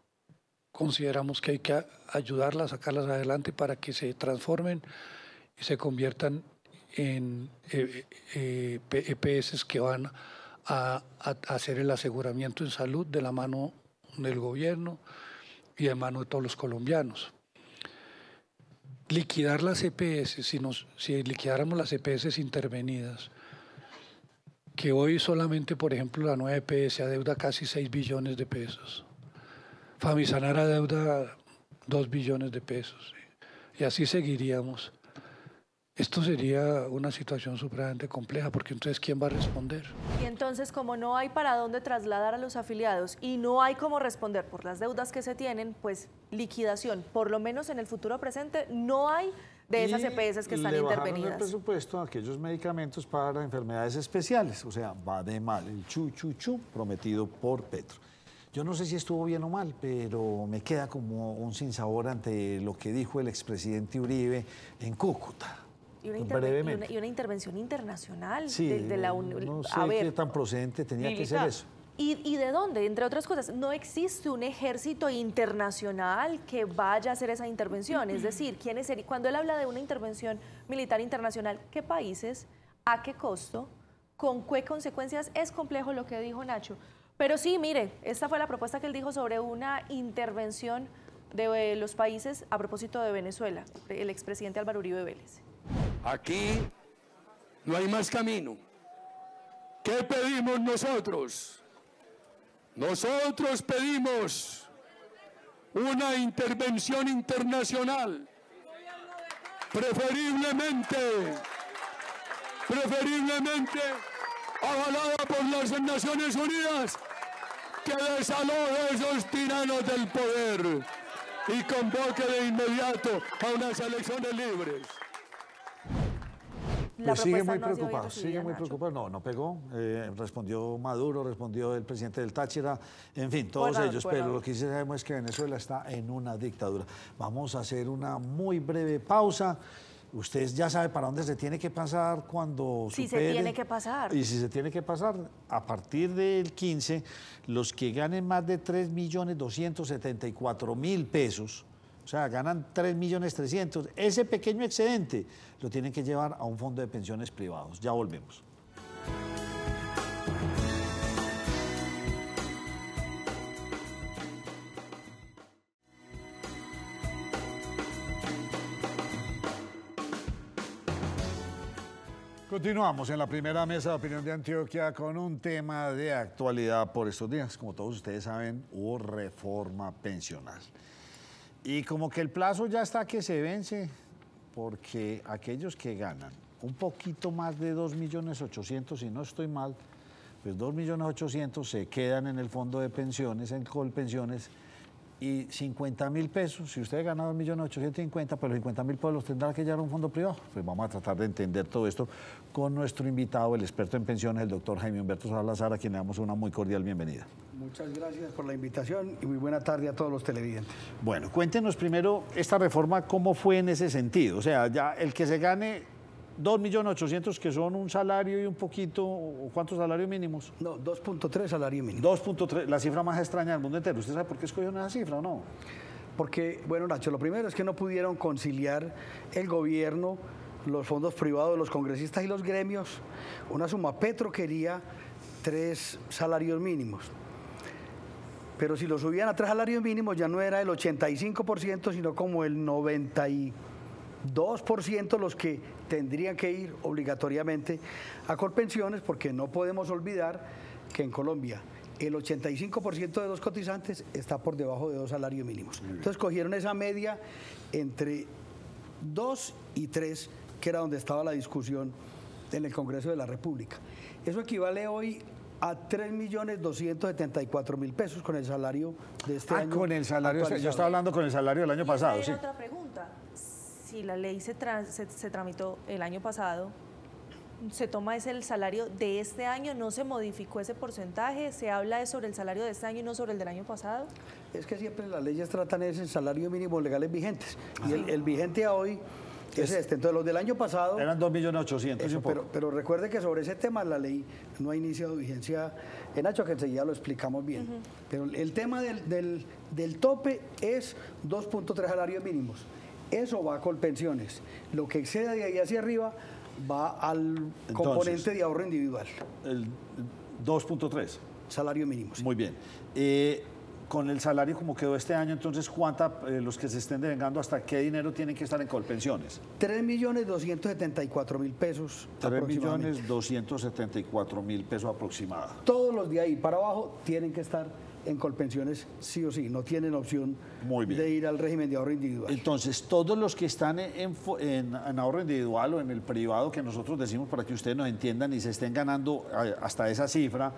consideramos que hay que ayudarlas, sacarlas adelante para que se transformen y se conviertan en EPS que van a hacer el aseguramiento en salud de la mano del gobierno y de mano de todos los colombianos. Liquidar las EPS, si liquidáramos las EPS intervenidas, que hoy solamente, por ejemplo, la nueva EPS adeuda casi 6 billones de pesos, Famisanar adeuda 2 billones de pesos, y así seguiríamos. Esto sería una situación supremamente compleja, porque entonces ¿quién va a responder? Y entonces, como no hay para dónde trasladar a los afiliados y no hay cómo responder por las deudas que se tienen, pues liquidación, por lo menos en el futuro presente, no hay de esas EPS que están intervenidas. intervenidas. El presupuesto a aquellos medicamentos para enfermedades especiales, o sea, va de mal, el chu prometido por Petro. Yo no sé si estuvo bien o mal, pero me queda como un sinsabor ante lo que dijo el expresidente Uribe en Cúcuta. Y una intervención internacional sí, de la Unión. No sé qué tan procedente tenía que ser eso. ¿Y de dónde? Entre otras cosas, no existe un ejército internacional que vaya a hacer esa intervención. Es decir, cuando él habla de una intervención militar internacional, ¿qué países? ¿A qué costo? ¿Con qué consecuencias? Es complejo lo que dijo Nacho. Pero sí, mire, esta fue la propuesta que él dijo sobre una intervención de los países a propósito de Venezuela, el expresidente Álvaro Uribe Vélez. Aquí no hay más camino. ¿Qué pedimos nosotros? Nosotros pedimos una intervención internacional, preferiblemente avalada por las Naciones Unidas, que desaloje a esos tiranos del poder y convoque de inmediato a unas elecciones libres. Pues sigue muy preocupado, no pegó, respondió Maduro, respondió el presidente del Táchira, en fin, todos ellos, pero lo que sí sabemos es que Venezuela está en una dictadura. Vamos a hacer una muy breve pausa. Usted ya sabe para dónde se tiene que pasar cuando supere. Si se tiene que pasar. Y si se tiene que pasar, a partir del 15, los que ganen más de 3.274.000 pesos, o sea, ganan 3.300.000, ese pequeño excedente lo tienen que llevar a un fondo de pensiones privados. Ya volvemos. Continuamos en la primera mesa de opinión de Antioquia con un tema de actualidad por estos días. Como todos ustedes saben, hubo reforma pensional. Y como que el plazo ya está que se vence, porque aquellos que ganan un poquito más de 2.800.000, si no estoy mal, pues 2.800.000 se quedan en el fondo de pensiones, en Colpensiones, y 50.000 pesos, si usted gana 2.850.000, pues los 50.000 pesos los tendrá que llevar a un fondo privado. Pues vamos a tratar de entender todo esto con nuestro invitado, el experto en pensiones, el doctor Jaime Humberto Salazar, a quien le damos una muy cordial bienvenida. Muchas gracias por la invitación y muy buena tarde a todos los televidentes. Bueno, cuéntenos primero esta reforma, ¿cómo fue en ese sentido? O sea, ya el que se gane 2.800.000, que son un salario y un poquito, ¿cuántos salarios mínimos? No, 2.3 salario mínimo. 2.3, la cifra más extraña del mundo entero. ¿Usted sabe por qué escogieron esa cifra o no? Porque, bueno, Nacho, lo primero es que no pudieron conciliar el gobierno, los fondos privados, los congresistas y los gremios. Una suma, Petro quería 3 salarios mínimos. Pero si lo subían a 3 salarios mínimos ya no era el 85%, sino como el 92% los que tendrían que ir obligatoriamente a Colpensiones, porque no podemos olvidar que en Colombia el 85% de los cotizantes está por debajo de 2 salarios mínimos. Entonces cogieron esa media entre 2 y 3, que era donde estaba la discusión en el Congreso de la República. Eso equivale hoy a 3.274.000 pesos con el salario de este año. Con el salario, yo estaba hablando con el salario del año pasado, sí. Otra pregunta, si la ley se tramitó el año pasado, se toma ese el salario de este año, no se modificó ese porcentaje, se habla sobre el salario de este año y no sobre el del año pasado. Es que siempre las leyes tratan ese salario mínimo legales vigentes, y el vigente a hoy es este. Entonces los del año pasado eran 2.800.000. Pero recuerde que sobre ese tema la ley no ha iniciado vigencia en Nacho, que enseguida lo explicamos bien. Pero el tema del tope es 2.3 salarios mínimos. Eso va a Colpensiones. Lo que exceda de ahí hacia arriba va al componente de ahorro individual. El 2.3. Salario mínimo. Sí. Muy bien. Con el salario como quedó este año, entonces, los que se estén devengando, ¿hasta qué dinero tienen que estar en Colpensiones? 3.274.000 pesos. 3.274.000 pesos aproximados. Todos los de ahí para abajo tienen que estar en Colpensiones sí o sí, no tienen opción de ir al régimen de ahorro individual. Entonces, todos los que están en ahorro individual o en el privado, que nosotros decimos para que ustedes nos entiendan y se estén ganando hasta esa cifra,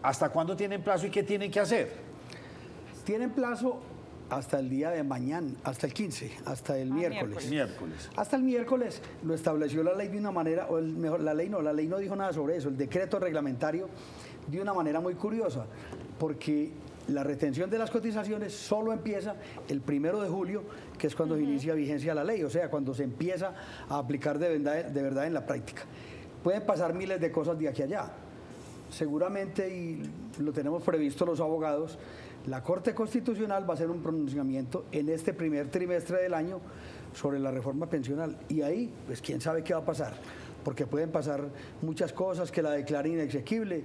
¿hasta cuándo tienen plazo y qué tienen que hacer? Tienen plazo hasta el día de mañana, hasta el 15, hasta el miércoles. Hasta el miércoles lo estableció la ley de una manera, o la ley no dijo nada sobre eso, el decreto reglamentario de una manera muy curiosa, porque la retención de las cotizaciones solo empieza el 1 de julio, que es cuando inicia vigencia la ley, o sea, cuando se empieza a aplicar de verdad en la práctica. Pueden pasar miles de cosas de aquí a allá. Seguramente, y lo tenemos previsto los abogados, la Corte Constitucional va a hacer un pronunciamiento en este primer trimestre del año sobre la reforma pensional. Y ahí, pues quién sabe qué va a pasar, porque pueden pasar muchas cosas, que la declaren inexequible.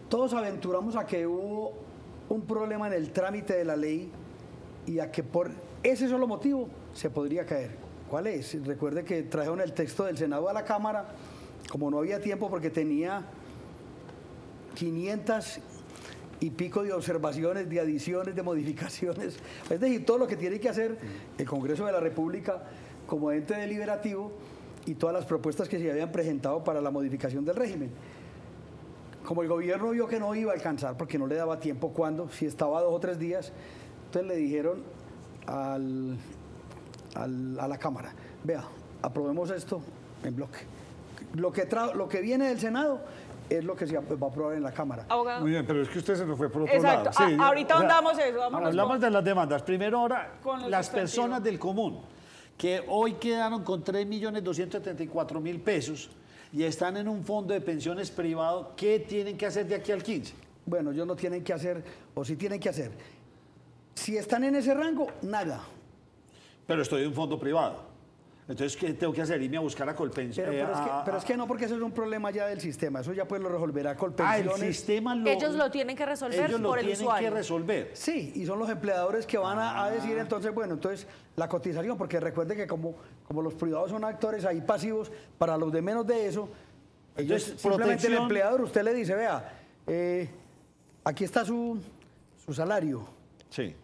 Todos aventuramos a que hubo un problema en el trámite de la ley y a que por ese solo motivo se podría caer. ¿Cuál es? Recuerde que trajeron el texto del Senado a la Cámara, como no había tiempo porque tenía 500 y pico de observaciones, de adiciones, de modificaciones, es decir, todo lo que tiene que hacer el Congreso de la República como ente deliberativo y todas las propuestas que se habían presentado para la modificación del régimen. Como el gobierno vio que no iba a alcanzar porque no le daba tiempo, si estaba 2 o 3 días, entonces le dijeron a la Cámara, vea, aprobemos esto en bloque. Lo que viene del Senado es lo que se va a aprobar en la Cámara. Abogado. Muy bien, pero es que usted se nos fue por otro lado. Sí, ahorita andamos eso. Hablamos de las demandas. Primero ahora, las personas del común, que hoy quedaron con 3.274.000 pesos y están en un fondo de pensiones privado, ¿qué tienen que hacer de aquí al 15? Bueno, ellos no tienen que hacer, o sí tienen que hacer. Si están en ese rango, nada. Pero estoy en un fondo privado. Entonces, ¿qué tengo que hacer? Irme a buscar a Colpensiones. Pero es que no, porque eso es un problema ya del sistema. Eso ya pues lo resolverá Colpensiones. El sistema ellos lo tienen que resolver por el usuario. Ellos lo tienen que resolver. Sí, y son los empleadores que van a decir entonces, bueno, entonces la cotización, porque recuerde que como los privados son actores ahí pasivos, para los de menos de eso, ellos simplemente el empleador, usted le dice, vea, aquí está su salario. Sí.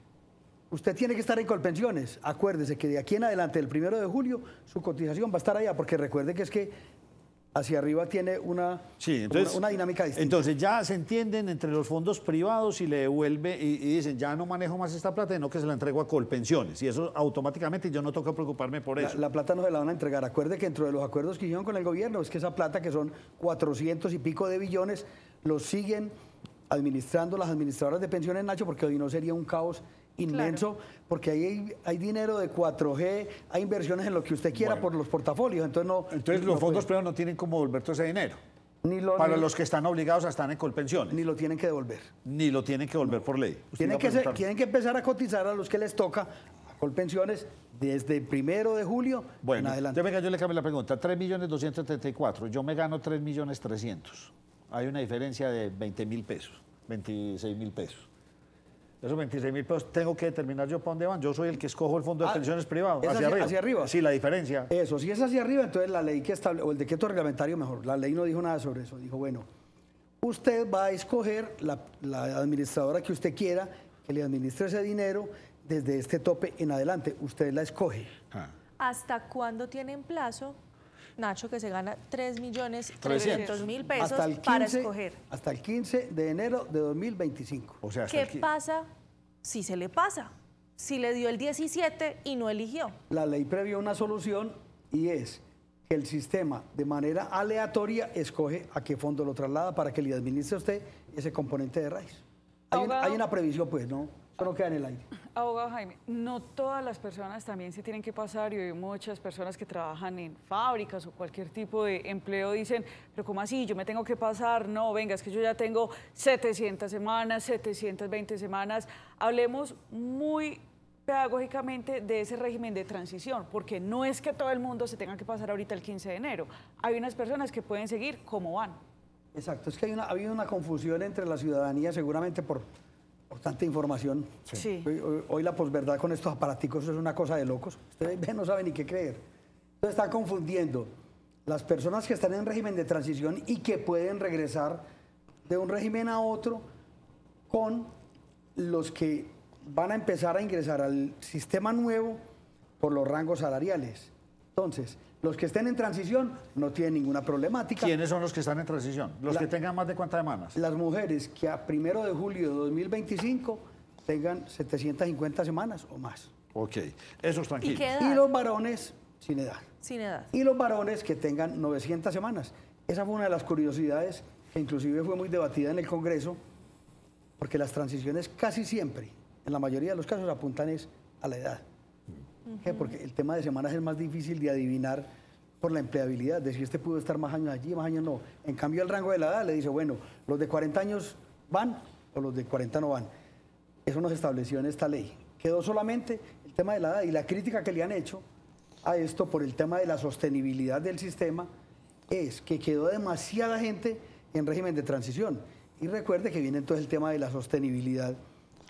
Usted tiene que estar en Colpensiones. Acuérdese que de aquí en adelante, el 1 de julio, su cotización va a estar allá, porque recuerde que es que hacia arriba tiene una dinámica distinta. Entonces ya se entienden entre los fondos privados y le devuelve y dicen, ya no manejo más esta plata, sino que se la entrego a Colpensiones. Y eso automáticamente yo no tengo que preocuparme por eso. La plata no se la van a entregar. Acuerde que dentro de los acuerdos que hicieron con el gobierno es que esa plata, que son 400 y pico de billones, los siguen administrando las administradoras de pensiones, Nacho, porque hoy no sería un caos inmenso, porque ahí hay dinero de 4G, hay inversiones en lo que usted quiera por los portafolios, entonces los fondos privados no tienen cómo devolver todo ese dinero. Para los que están obligados a estar en Colpensiones. Ni lo tienen que devolver. Ni lo tienen que devolver por ley. Tienen que empezar a cotizar a los que les toca a Colpensiones desde el 1 de julio en adelante. Yo le cambio la pregunta. 3.234.000, yo me gano 3.300.000. Hay una diferencia de 20.000 pesos, 26.000 pesos. Esos 26.000 pesos tengo que determinar yo para dónde van. Yo soy el que escojo el fondo de pensiones privado. Hacia arriba. Sí, la diferencia. Eso, si es hacia arriba, entonces la ley que establece, o el decreto reglamentario mejor, la ley no dijo nada sobre eso. Dijo, bueno, usted va a escoger la administradora que usted quiera, que le administre ese dinero desde este tope en adelante. Usted la escoge. ¿Hasta cuándo tienen plazo, Nacho, que se gana 3.300.000 pesos para escoger? Hasta el 15 de enero de 2025. O sea, ¿qué pasa si se le pasa? Si le dio el 17 y no eligió. La ley previó una solución y es que el sistema de manera aleatoria escoge a qué fondo lo traslada para que le administre a usted ese componente de raíz. Hay una previsión, pues, ¿no? Eso no queda en el aire. Abogado Jaime, no todas las personas también se tienen que pasar, y hay muchas personas que trabajan en fábricas o cualquier tipo de empleo dicen, pero ¿cómo así? Yo me tengo que pasar. No, venga, es que yo ya tengo 700 semanas, 720 semanas. Hablemos muy pedagógicamente de ese régimen de transición, porque no es que todo el mundo se tenga que pasar ahorita el 15 de enero. Hay unas personas que pueden seguir como van. Exacto, es que ha habido una confusión entre la ciudadanía, seguramente por tanta información. Sí. Hoy la posverdad con estos aparaticos es una cosa de locos. Ustedes no saben ni qué creer. Entonces están confundiendo las personas que están en régimen de transición y que pueden regresar de un régimen a otro con los que van a empezar a ingresar al sistema nuevo por los rangos salariales. Entonces, los que estén en transición no tienen ninguna problemática. ¿Quiénes son los que están en transición? Los que tengan más de ¿cuántas semanas? Las mujeres que a 1 de julio de 2025 tengan 750 semanas o más. Ok, eso es tranquilo. ¿Y qué edad? Y los varones sin edad. Sin edad. Y los varones que tengan 900 semanas. Esa fue una de las curiosidades que inclusive fue muy debatida en el Congreso, porque las transiciones casi siempre, en la mayoría de los casos, apuntan es a la edad. Porque el tema de semanas es más difícil de adivinar por la empleabilidad, de si este pudo estar más años allí, más años no. En cambio, el rango de la edad le dice, bueno, los de 40 años van o los de 40 no van. Eso nos estableció en esta ley. Quedó solamente el tema de la edad y la crítica que le han hecho a esto por el tema de la sostenibilidad del sistema es que quedó demasiada gente en régimen de transición. Y recuerde que viene entonces el tema de la sostenibilidad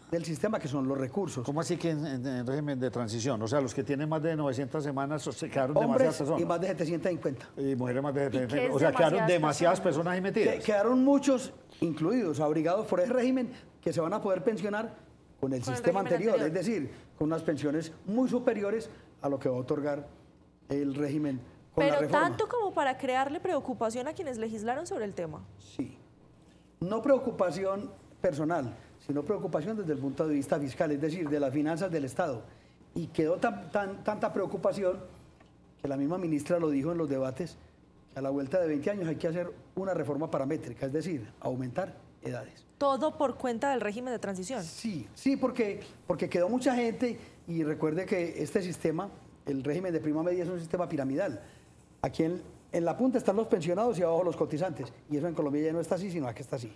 del sistema, que son los recursos. ¿Cómo así que en régimen de transición? O sea, los que tienen más de 900 semanas se quedaron demasiadas Hombres personas. y más de 750. Y mujeres más de ¿Y qué 750. es O sea, quedaron demasiadas demasiadas personas ahí metidas. Quedaron muchos incluidos, abrigados por ese régimen, que se van a poder pensionar con el sistema anterior, es decir, con unas pensiones muy superiores a lo que va a otorgar el régimen con la Pero reforma. tanto como para crearle preocupación a quienes legislaron sobre el tema. Sí. No preocupación personal, sino preocupación desde el punto de vista fiscal, es decir, de las finanzas del Estado. Y quedó tanta preocupación que la misma ministra lo dijo en los debates, que a la vuelta de 20 años hay que hacer una reforma paramétrica, es decir, aumentar edades. Todo por cuenta del régimen de transición. Sí, porque quedó mucha gente y recuerde que este sistema, el régimen de prima media, es un sistema piramidal. Aquí en la punta están los pensionados y abajo los cotizantes. Y eso en Colombia ya no está así, sino aquí está así.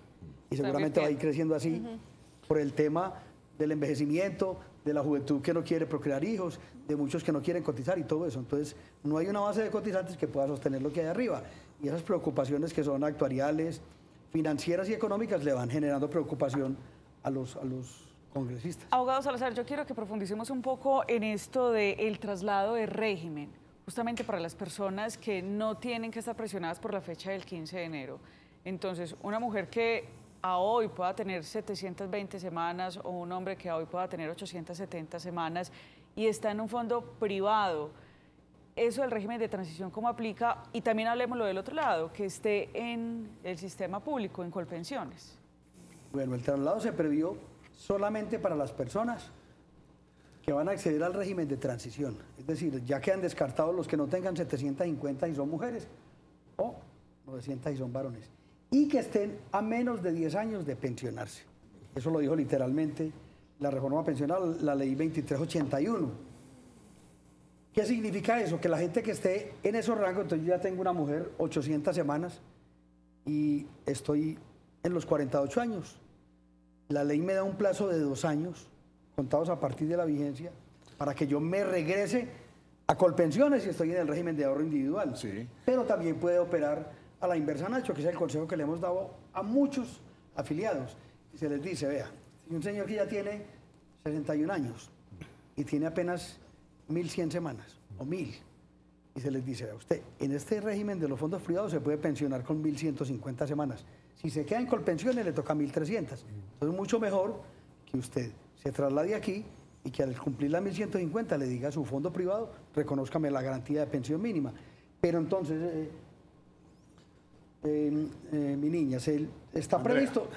Y seguramente va a ir creciendo así por el tema del envejecimiento, de la juventud que no quiere procrear hijos, de muchos que no quieren cotizar y todo eso. Entonces, no hay una base de cotizantes que pueda sostener lo que hay arriba. Y esas preocupaciones que son actuariales, financieras y económicas le van generando preocupación a los congresistas. Abogado Salazar, yo quiero que profundicemos un poco en esto del traslado de régimen, justamente para las personas que no tienen que estar presionadas por la fecha del 15 de enero. Entonces, una mujer que a hoy pueda tener 720 semanas o un hombre que a hoy pueda tener 870 semanas y está en un fondo privado, eso del régimen de transición, ¿cómo aplica? Y también hablemos lo del otro lado, que esté en el sistema público, en Colpensiones. Bueno, el traslado se previó solamente para las personas que van a acceder al régimen de transición. Es decir, ya quedan descartados los que no tengan 750 y son mujeres o 900 y son varones. Y que estén a menos de 10 años de pensionarse. Eso lo dijo literalmente la reforma pensional, la ley 2381. ¿Qué significa eso? Que la gente que esté en esos rangos, entonces yo ya tengo una mujer 800 semanas y estoy en los 48 años. La ley me da un plazo de 2 años, contados a partir de la vigencia, para que yo me regrese a Colpensiones si estoy en el régimen de ahorro individual. Sí. Pero también puede operar a la inversa, Nacho, que es el consejo que le hemos dado a muchos afiliados. Y se les dice, vea, si un señor que ya tiene 61 años y tiene apenas 1.100 semanas o 1.000, y se les dice, vea, usted en este régimen de los fondos privados se puede pensionar con 1.150 semanas. Si se queda en Colpensiones le toca 1.300. Entonces es mucho mejor que usted se traslade aquí y que al cumplir las 1.150 le diga a su fondo privado, reconózcame la garantía de pensión mínima. Pero entonces... mi niña, está previsto,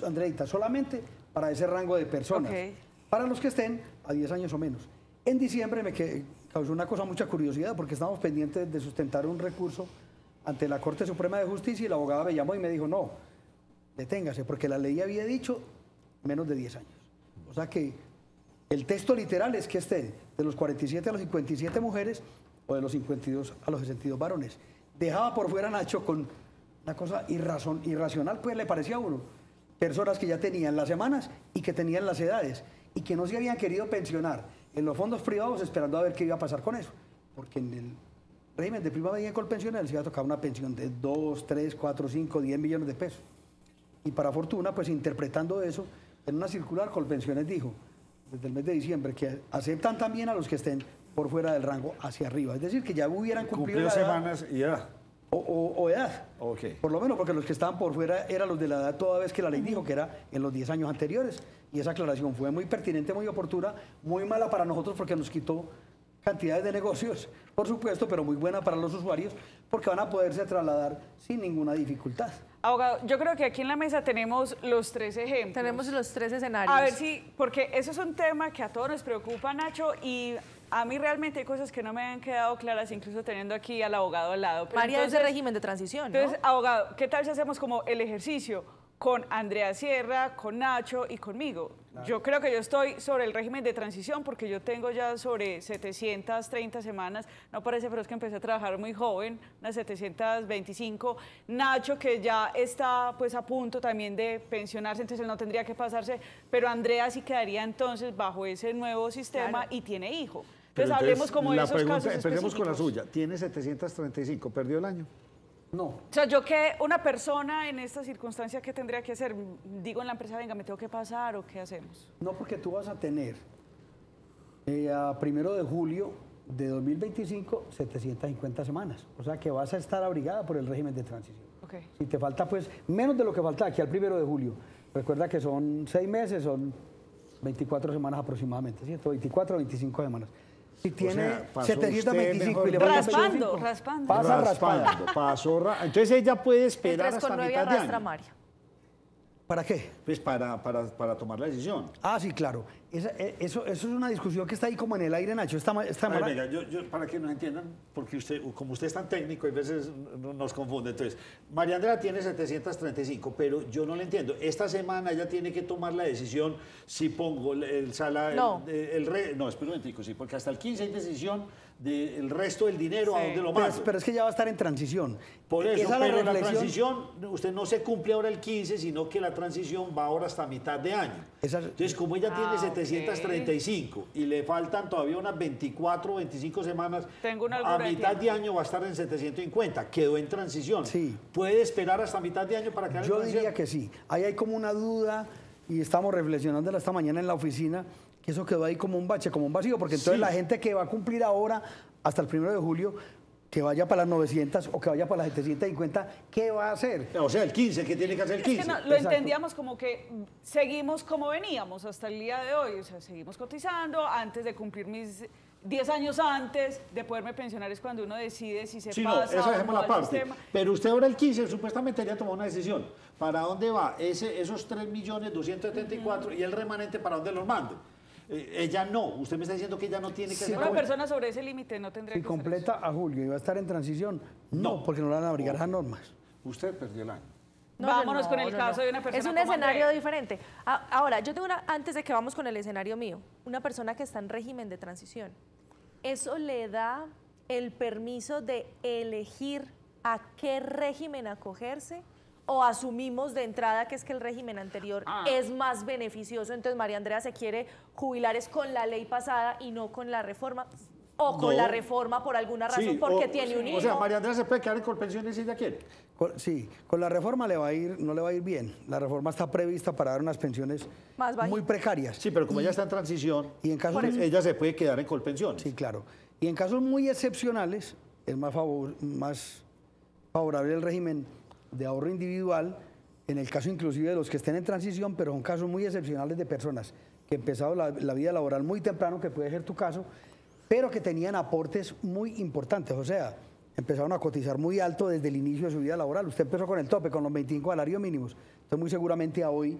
Andreita, solamente para ese rango de personas, para los que estén a 10 años o menos. En diciembre me causó una cosa, mucha curiosidad, porque estábamos pendientes de sustentar un recurso ante la Corte Suprema de Justicia y la abogada me llamó y me dijo, no, deténgase, porque la ley había dicho menos de 10 años. O sea que el texto literal es que estén de los 47 a los 57 mujeres o de los 52 a los 62 varones. Dejaba por fuera, Nacho, con una cosa irracional, pues le parecía a uno. Personas que ya tenían las semanas y que tenían las edades y que no se habían querido pensionar en los fondos privados esperando a ver qué iba a pasar con eso, porque en el régimen de prima medida de Colpensiones les iba a tocar una pensión de 2, 3, 4, 5, 10 millones de pesos. Y para fortuna, pues interpretando eso, en una circular Colpensiones dijo, desde el mes de diciembre, que aceptan también a los que estén por fuera del rango hacia arriba. Es decir, que ya hubieran cumplido la edad, semanas y edad. o edad. Okay. Por lo menos, porque los que estaban por fuera eran los de la edad toda vez que la ley dijo que era en los 10 años anteriores. Y esa aclaración fue muy pertinente, muy oportuna, muy mala para nosotros porque nos quitó cantidades de negocios, por supuesto, pero muy buena para los usuarios porque van a poderse trasladar sin ninguna dificultad. Abogado, yo creo que aquí en la mesa tenemos los 3 ejemplos. Tenemos los 3 escenarios. A ver si, porque eso es un tema que a todos nos preocupa, Nacho, y a mí realmente hay cosas que no me han quedado claras, incluso teniendo aquí al abogado al lado. Pero María entonces, es de régimen de transición, ¿no? Entonces, abogado, ¿qué tal si hacemos como el ejercicio con Andrea Sierra, con Nacho y conmigo? Claro. Yo creo que yo estoy sobre el régimen de transición porque yo tengo ya sobre 730 semanas, no parece, pero es que empecé a trabajar muy joven, unas 725. Nacho, que ya está pues a punto también de pensionarse, entonces él no tendría que pasarse, pero Andrea sí quedaría entonces bajo ese nuevo sistema, claro, y tiene hijo. Entonces hablemos como de esos casos específicos. Empecemos con la suya. Tiene 735, ¿perdió el año? No. O sea, yo que una persona en esta circunstancia, ¿qué tendría que hacer? Digo en la empresa, venga, ¿me tengo que pasar o qué hacemos? No, porque tú vas a tener a 1 de julio de 2025 750 semanas. O sea, que vas a estar abrigada por el régimen de transición. Okay. Si te falta, pues, menos de lo que falta aquí al 1 de julio. Recuerda que son 6 meses, son 24 semanas aproximadamente, ¿cierto? 24 o 25 semanas. Si tiene 725 y le va raspando. Pasa raspando. Entonces ella puede esperar hasta mitad de año. María. ¿Para qué? Pues para tomar la decisión. Ah, sí, claro. Eso es una discusión que está ahí como en el aire, Nacho. Venga, yo, para que nos entiendan, porque como usted es tan técnico, a veces nos confunde. Entonces, María Andrea tiene 735, pero yo no le entiendo. Esta semana ella tiene que tomar la decisión si pongo el salario... No, espera un momentico, sí, porque hasta el 15 hay decisión del resto del dinero, a dónde lo mando. Pero es que ya va a estar en transición. Por eso, pero la transición, usted no se cumple ahora el 15, sino que la transición va ahora hasta mitad de año. Entonces, como ella tiene 735 y le faltan todavía unas 24 o 25 semanas, a mitad de año va a estar en 750. Quedó en transición. Sí. ¿Puede esperar hasta mitad de año para quedar en transición? Yo diría que sí. Ahí hay como una duda y estamos reflexionando esta mañana en la oficina que eso quedó ahí como un bache, como un vacío, porque entonces la gente que va a cumplir ahora hasta el 1 de julio, que vaya para las 900 o que vaya para las 750, ¿qué va a hacer? O sea, el 15, ¿qué tiene que hacer el 15? Es que no, lo entendíamos como que seguimos como veníamos hasta el día de hoy, o sea, seguimos cotizando antes de cumplir mis 10 años antes de poderme pensionar es cuando uno decide si se pasa no, eso o dejemos no la parte. sistema. Pero usted ahora el 15 supuestamente había tomado una decisión. ¿Para dónde va esos 3.274.000 y el remanente para dónde los mando? Ella no, usted me está diciendo que ella no tiene que hacer. Una persona sobre ese límite no tendría que hacer. Si completa a julio y va a estar en transición, no, porque no le van a abrigar esas normas. Usted perdió el año. Vámonos con el caso de una persona. Es un escenario diferente. Ahora, yo tengo antes de que vamos con el escenario mío, una persona que está en régimen de transición. ¿Eso le da el permiso de elegir a qué régimen acogerse? ¿O asumimos de entrada que es que el régimen anterior es más beneficioso? Entonces María Andrea se quiere jubilar es con la ley pasada y no con la reforma. O con la reforma por alguna razón, porque tiene un hijo. O sea, María Andrea se puede quedar en Colpensiones si ella quiere. Sí, con la reforma no le va a ir bien. La reforma está prevista para dar unas pensiones muy precarias. Sí, pero como ella está en transición, y en casos ella se puede quedar en Colpensiones. Sí, claro. Y en casos muy excepcionales, es más favorable el régimen de ahorro individual, en el caso inclusive de los que estén en transición, pero son casos muy excepcionales de personas que empezaron la vida laboral muy temprano, que puede ser tu caso, pero que tenían aportes muy importantes, o sea, empezaron a cotizar muy alto desde el inicio de su vida laboral. Usted empezó con el tope, con los 25 salarios mínimos, entonces muy seguramente a hoy,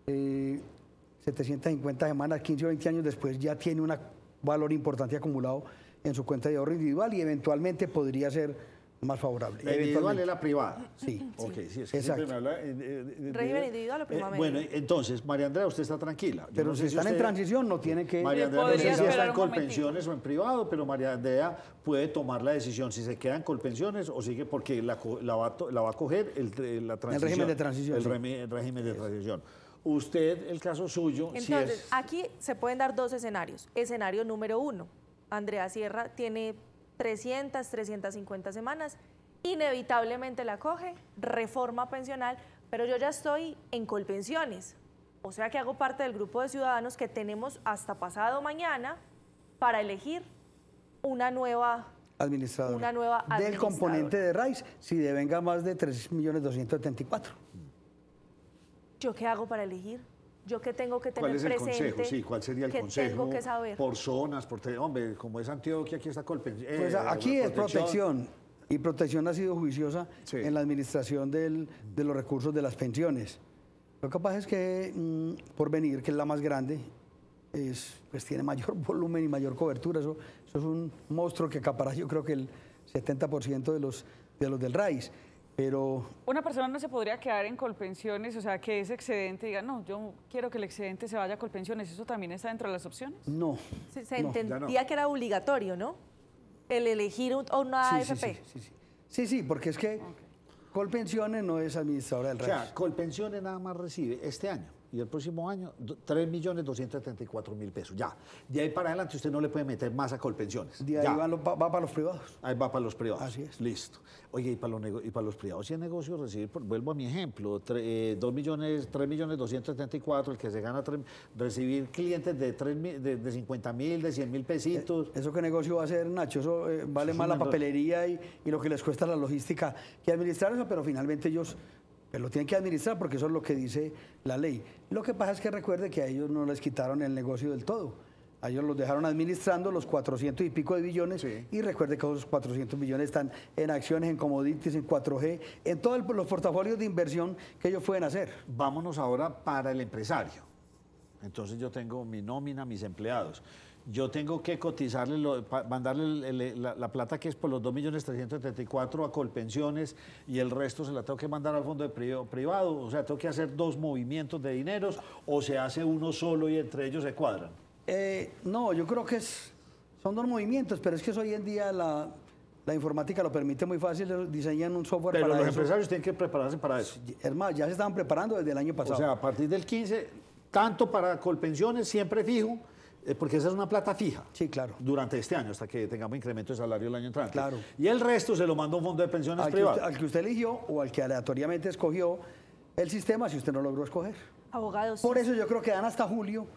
750 semanas, 15 o 20 años después, ya tiene un valor importante acumulado en su cuenta de ahorro individual y eventualmente podría ser más favorable. La individual es la privada. Sí. Ok, sí, es que siempre me habla régimen individual o privado. Bueno, entonces, María Andrea, usted está tranquila. Pero no si están en transición, no tiene que... María Andrea no sé si está en Colpensiones o en privado, pero María Andrea puede tomar la decisión si se queda en Colpensiones o sigue, porque la va a coger la transición. El régimen de transición. El régimen de transición. Usted, el caso suyo, Entonces, si es... aquí se pueden dar dos escenarios. Escenario número 1, Andrea Sierra tiene 300, 350 semanas, inevitablemente la coge, reforma pensional, pero yo ya estoy en Colpensiones, o sea que hago parte del grupo de ciudadanos que tenemos hasta pasado mañana para elegir una nueva administradora. Del componente de RAIS, si devenga más de 3.274.000. ¿Yo qué hago para elegir? ¿Yo qué tengo que tener ¿Cuál es el presente? consejo? Sí, ¿cuál sería el ¿Qué consejo? tengo que saber? Por zonas, hombre, como es Antioquia, aquí está Colpensión. Pues aquí es protección, y protección ha sido juiciosa en la administración de los recursos de las pensiones. Lo que pasa es que Porvenir, que es la más grande, pues tiene mayor volumen y mayor cobertura. Eso es un monstruo que acapara, yo creo que el 70% de los del RAIS. Pero una persona no se podría quedar en Colpensiones, o sea, que ese excedente diga, no, yo quiero que el excedente se vaya a Colpensiones, ¿eso también está dentro de las opciones? No. Se entendía que era obligatorio, ¿no? El elegir una AFP. Sí, porque es que Colpensiones no es administradora del RAIS. O sea, Colpensiones nada más recibe este año y el próximo año 3.274.000 pesos. Ya. De ahí para adelante usted no le puede meter más a Colpensiones. De ahí va para los privados. Ahí va para los privados. Así es. Listo. Oye, y para los privados, si el negocio recibir, vuelvo a mi ejemplo, 3.274.000, el que se gana, recibir clientes de 50.000, de 100.000 pesitos. ¿Eso qué negocio va a hacer, Nacho? Eso vale más la papelería y lo que les cuesta la logística que administrar eso, pero finalmente ellos lo tienen que administrar porque eso es lo que dice la ley. Lo que pasa es que recuerde que a ellos no les quitaron el negocio del todo. A ellos los dejaron administrando los 400 y pico de billones y recuerde que esos 400 billones están en acciones, en commodities, en 4G, en todos los portafolios de inversión que ellos pueden hacer. Vámonos ahora para el empresario. Entonces yo tengo mi nómina, mis empleados. Yo tengo que cotizarle, mandarle la plata que es por los 2.374.000 a Colpensiones y el resto se la tengo que mandar al fondo de privado. O sea, tengo que hacer dos movimientos de dineros o se hace uno solo y entre ellos se cuadran. No, yo creo que son dos movimientos, pero es que hoy en día la informática lo permite muy fácil, diseñan un software pero para eso. Pero los empresarios tienen que prepararse para eso. Es más, ya se estaban preparando desde el año pasado. O sea, a partir del 15, tanto para Colpensiones, siempre fijo, porque esa es una plata fija. Sí, claro. Durante este año, hasta que tengamos incremento de salario el año entrante. Claro. Y el resto se lo manda a un fondo de pensiones privado. Al que usted eligió o al que aleatoriamente escogió el sistema si usted no logró escoger. Abogados. Por eso yo creo que dan hasta julio,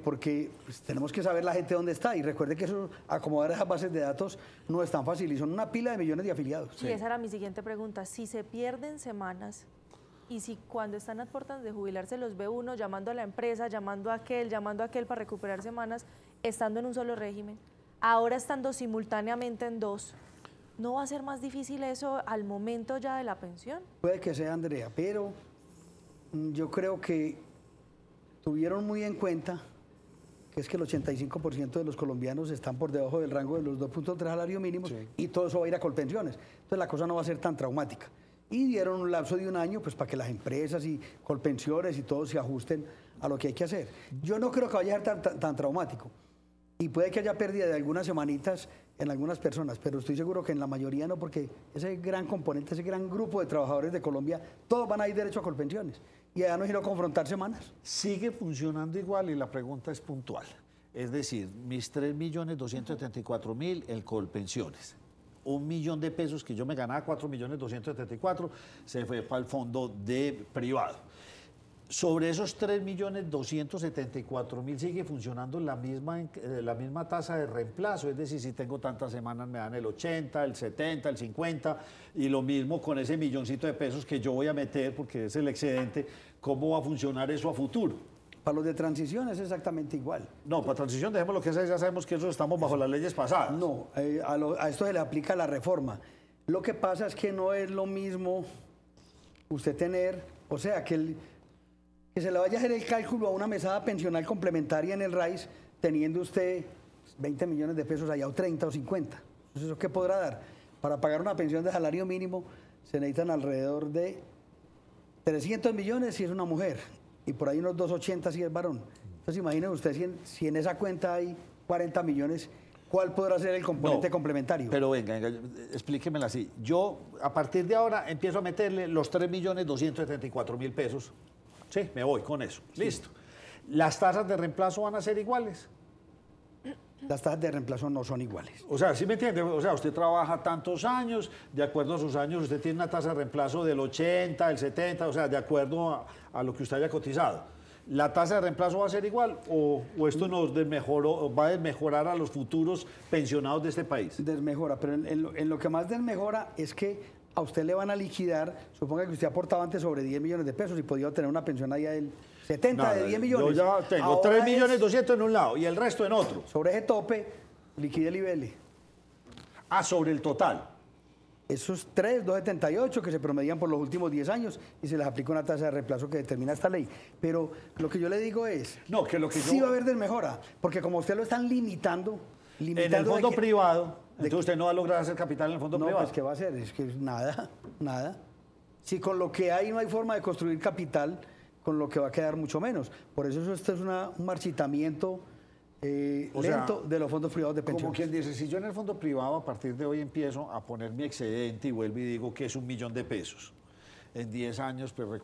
porque pues, tenemos que saber la gente dónde está. Y recuerde que eso, acomodar esas bases de datos no es tan fácil y son una pila de millones de afiliados. Sí, esa era mi siguiente pregunta. Si se pierden semanas y si cuando están a puertas de jubilarse los ve uno llamando a la empresa, llamando a aquel para recuperar semanas, estando en un solo régimen, ahora estando simultáneamente en dos, ¿no va a ser más difícil eso al momento ya de la pensión? Puede que sea, Andrea, pero yo creo que tuvieron muy en cuenta que es que el 85% de los colombianos están por debajo del rango de los 2.3 salarios mínimos y todo eso va a ir a Colpensiones. Entonces la cosa no va a ser tan traumática. Y dieron un lapso de un año pues para que las empresas y Colpensiones y todos se ajusten a lo que hay que hacer. Yo no creo que vaya a ser tan traumático. Y puede que haya pérdida de algunas semanitas en algunas personas, pero estoy seguro que en la mayoría no, porque ese gran componente, ese gran grupo de trabajadores de Colombia, todos van a ir derecho a Colpensiones. Y allá no quiero confrontar semanas. Sigue funcionando igual y la pregunta es puntual. Es decir, mis 3.274.000 el Colpensiones. 1 millón de pesos que yo me ganaba, 4.274.000, se fue para el fondo de privado. Sobre esos 3.274.000 sigue funcionando la misma tasa de reemplazo, es decir, si tengo tantas semanas me dan el 80, el 70, el 50, y lo mismo con ese milloncito de pesos que yo voy a meter porque es el excedente, ¿cómo va a funcionar eso a futuro? Para los de transición es exactamente igual. No, para transición dejemos lo que es, ya sabemos que eso estamos bajo las leyes pasadas. No, a esto se le aplica la reforma. Lo que pasa es que no es lo mismo usted tener, o sea, que se le vaya a hacer el cálculo a una mesada pensional complementaria en el RAIS, teniendo usted 20 millones de pesos allá, o 30 o 50. Entonces, ¿eso qué podrá dar? Para pagar una pensión de salario mínimo se necesitan alrededor de 300 millones si es una mujer, y por ahí unos 280 si es varón. Entonces, imaginen usted si en esa cuenta hay 40 millones, ¿cuál podrá ser el componente complementario? Pero venga, explíquemela así. Yo, a partir de ahora, empiezo a meterle los 3.274.000 pesos, Sí, me voy con eso. Sí. Listo. ¿Las tasas de reemplazo van a ser iguales? Las tasas de reemplazo no son iguales. O sea, ¿sí me entiende? O sea, usted trabaja tantos años, de acuerdo a sus años, usted tiene una tasa de reemplazo del 80, del 70, o sea, de acuerdo a lo que usted haya cotizado. ¿La tasa de reemplazo va a ser igual o esto nos va a desmejorar a los futuros pensionados de este país? Desmejora, pero en lo que más desmejora es que a usted le van a liquidar, suponga que usted aportaba antes sobre 10 millones de pesos y podía obtener una pensión allá del 70 de 10 millones. Yo ya tengo 3.200.000 en un lado y el resto en otro. Sobre ese tope, liquide el IBL. Ah, sobre el total. Esos 278 que se promedian por los últimos 10 años y se les aplica una tasa de reemplazo que determina esta ley. Pero lo que yo le digo es, sí va a haber desmejora, porque como usted lo están limitando en el fondo privado, entonces usted no va a lograr hacer capital en el fondo privado. No, pues ¿qué va a hacer? Es que nada. Si con lo que hay no hay forma de construir capital, con lo que va a quedar mucho menos. Por eso esto es un marchitamiento lento de los fondos privados de pensiones. Como quien dice, si yo en el fondo privado a partir de hoy empiezo a poner mi excedente y vuelvo y digo que es 1 millón de pesos, en 10 años pues,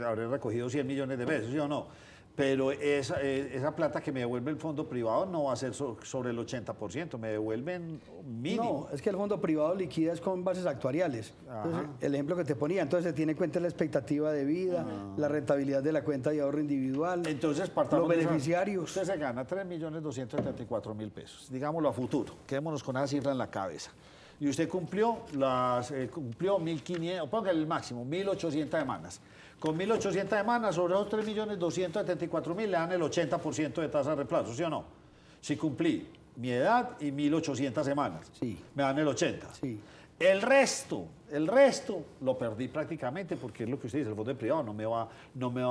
habré recogido 100 millones de pesos, ¿sí o no? Pero esa plata que me devuelve el fondo privado no va a ser sobre el 80%, me devuelven mínimo. No, es que el fondo privado liquida es con bases actuariales. Entonces, el ejemplo que te ponía, entonces se tiene en cuenta la expectativa de vida, la rentabilidad de la cuenta de ahorro individual, entonces, los beneficiarios. Usted se gana 3.274.000 pesos, digámoslo a futuro, quedémonos con esa cifra en la cabeza. Y usted cumplió 1.500, póngale el máximo, 1.800 semanas. Con 1.800 semanas, sobre esos 3.274.000 le dan el 80% de tasa de reemplazo, ¿sí o no? Si cumplí mi edad y 1.800 semanas, sí, me dan el 80%. Sí. El resto lo perdí prácticamente porque es lo que usted dice, el fondo de privado no me va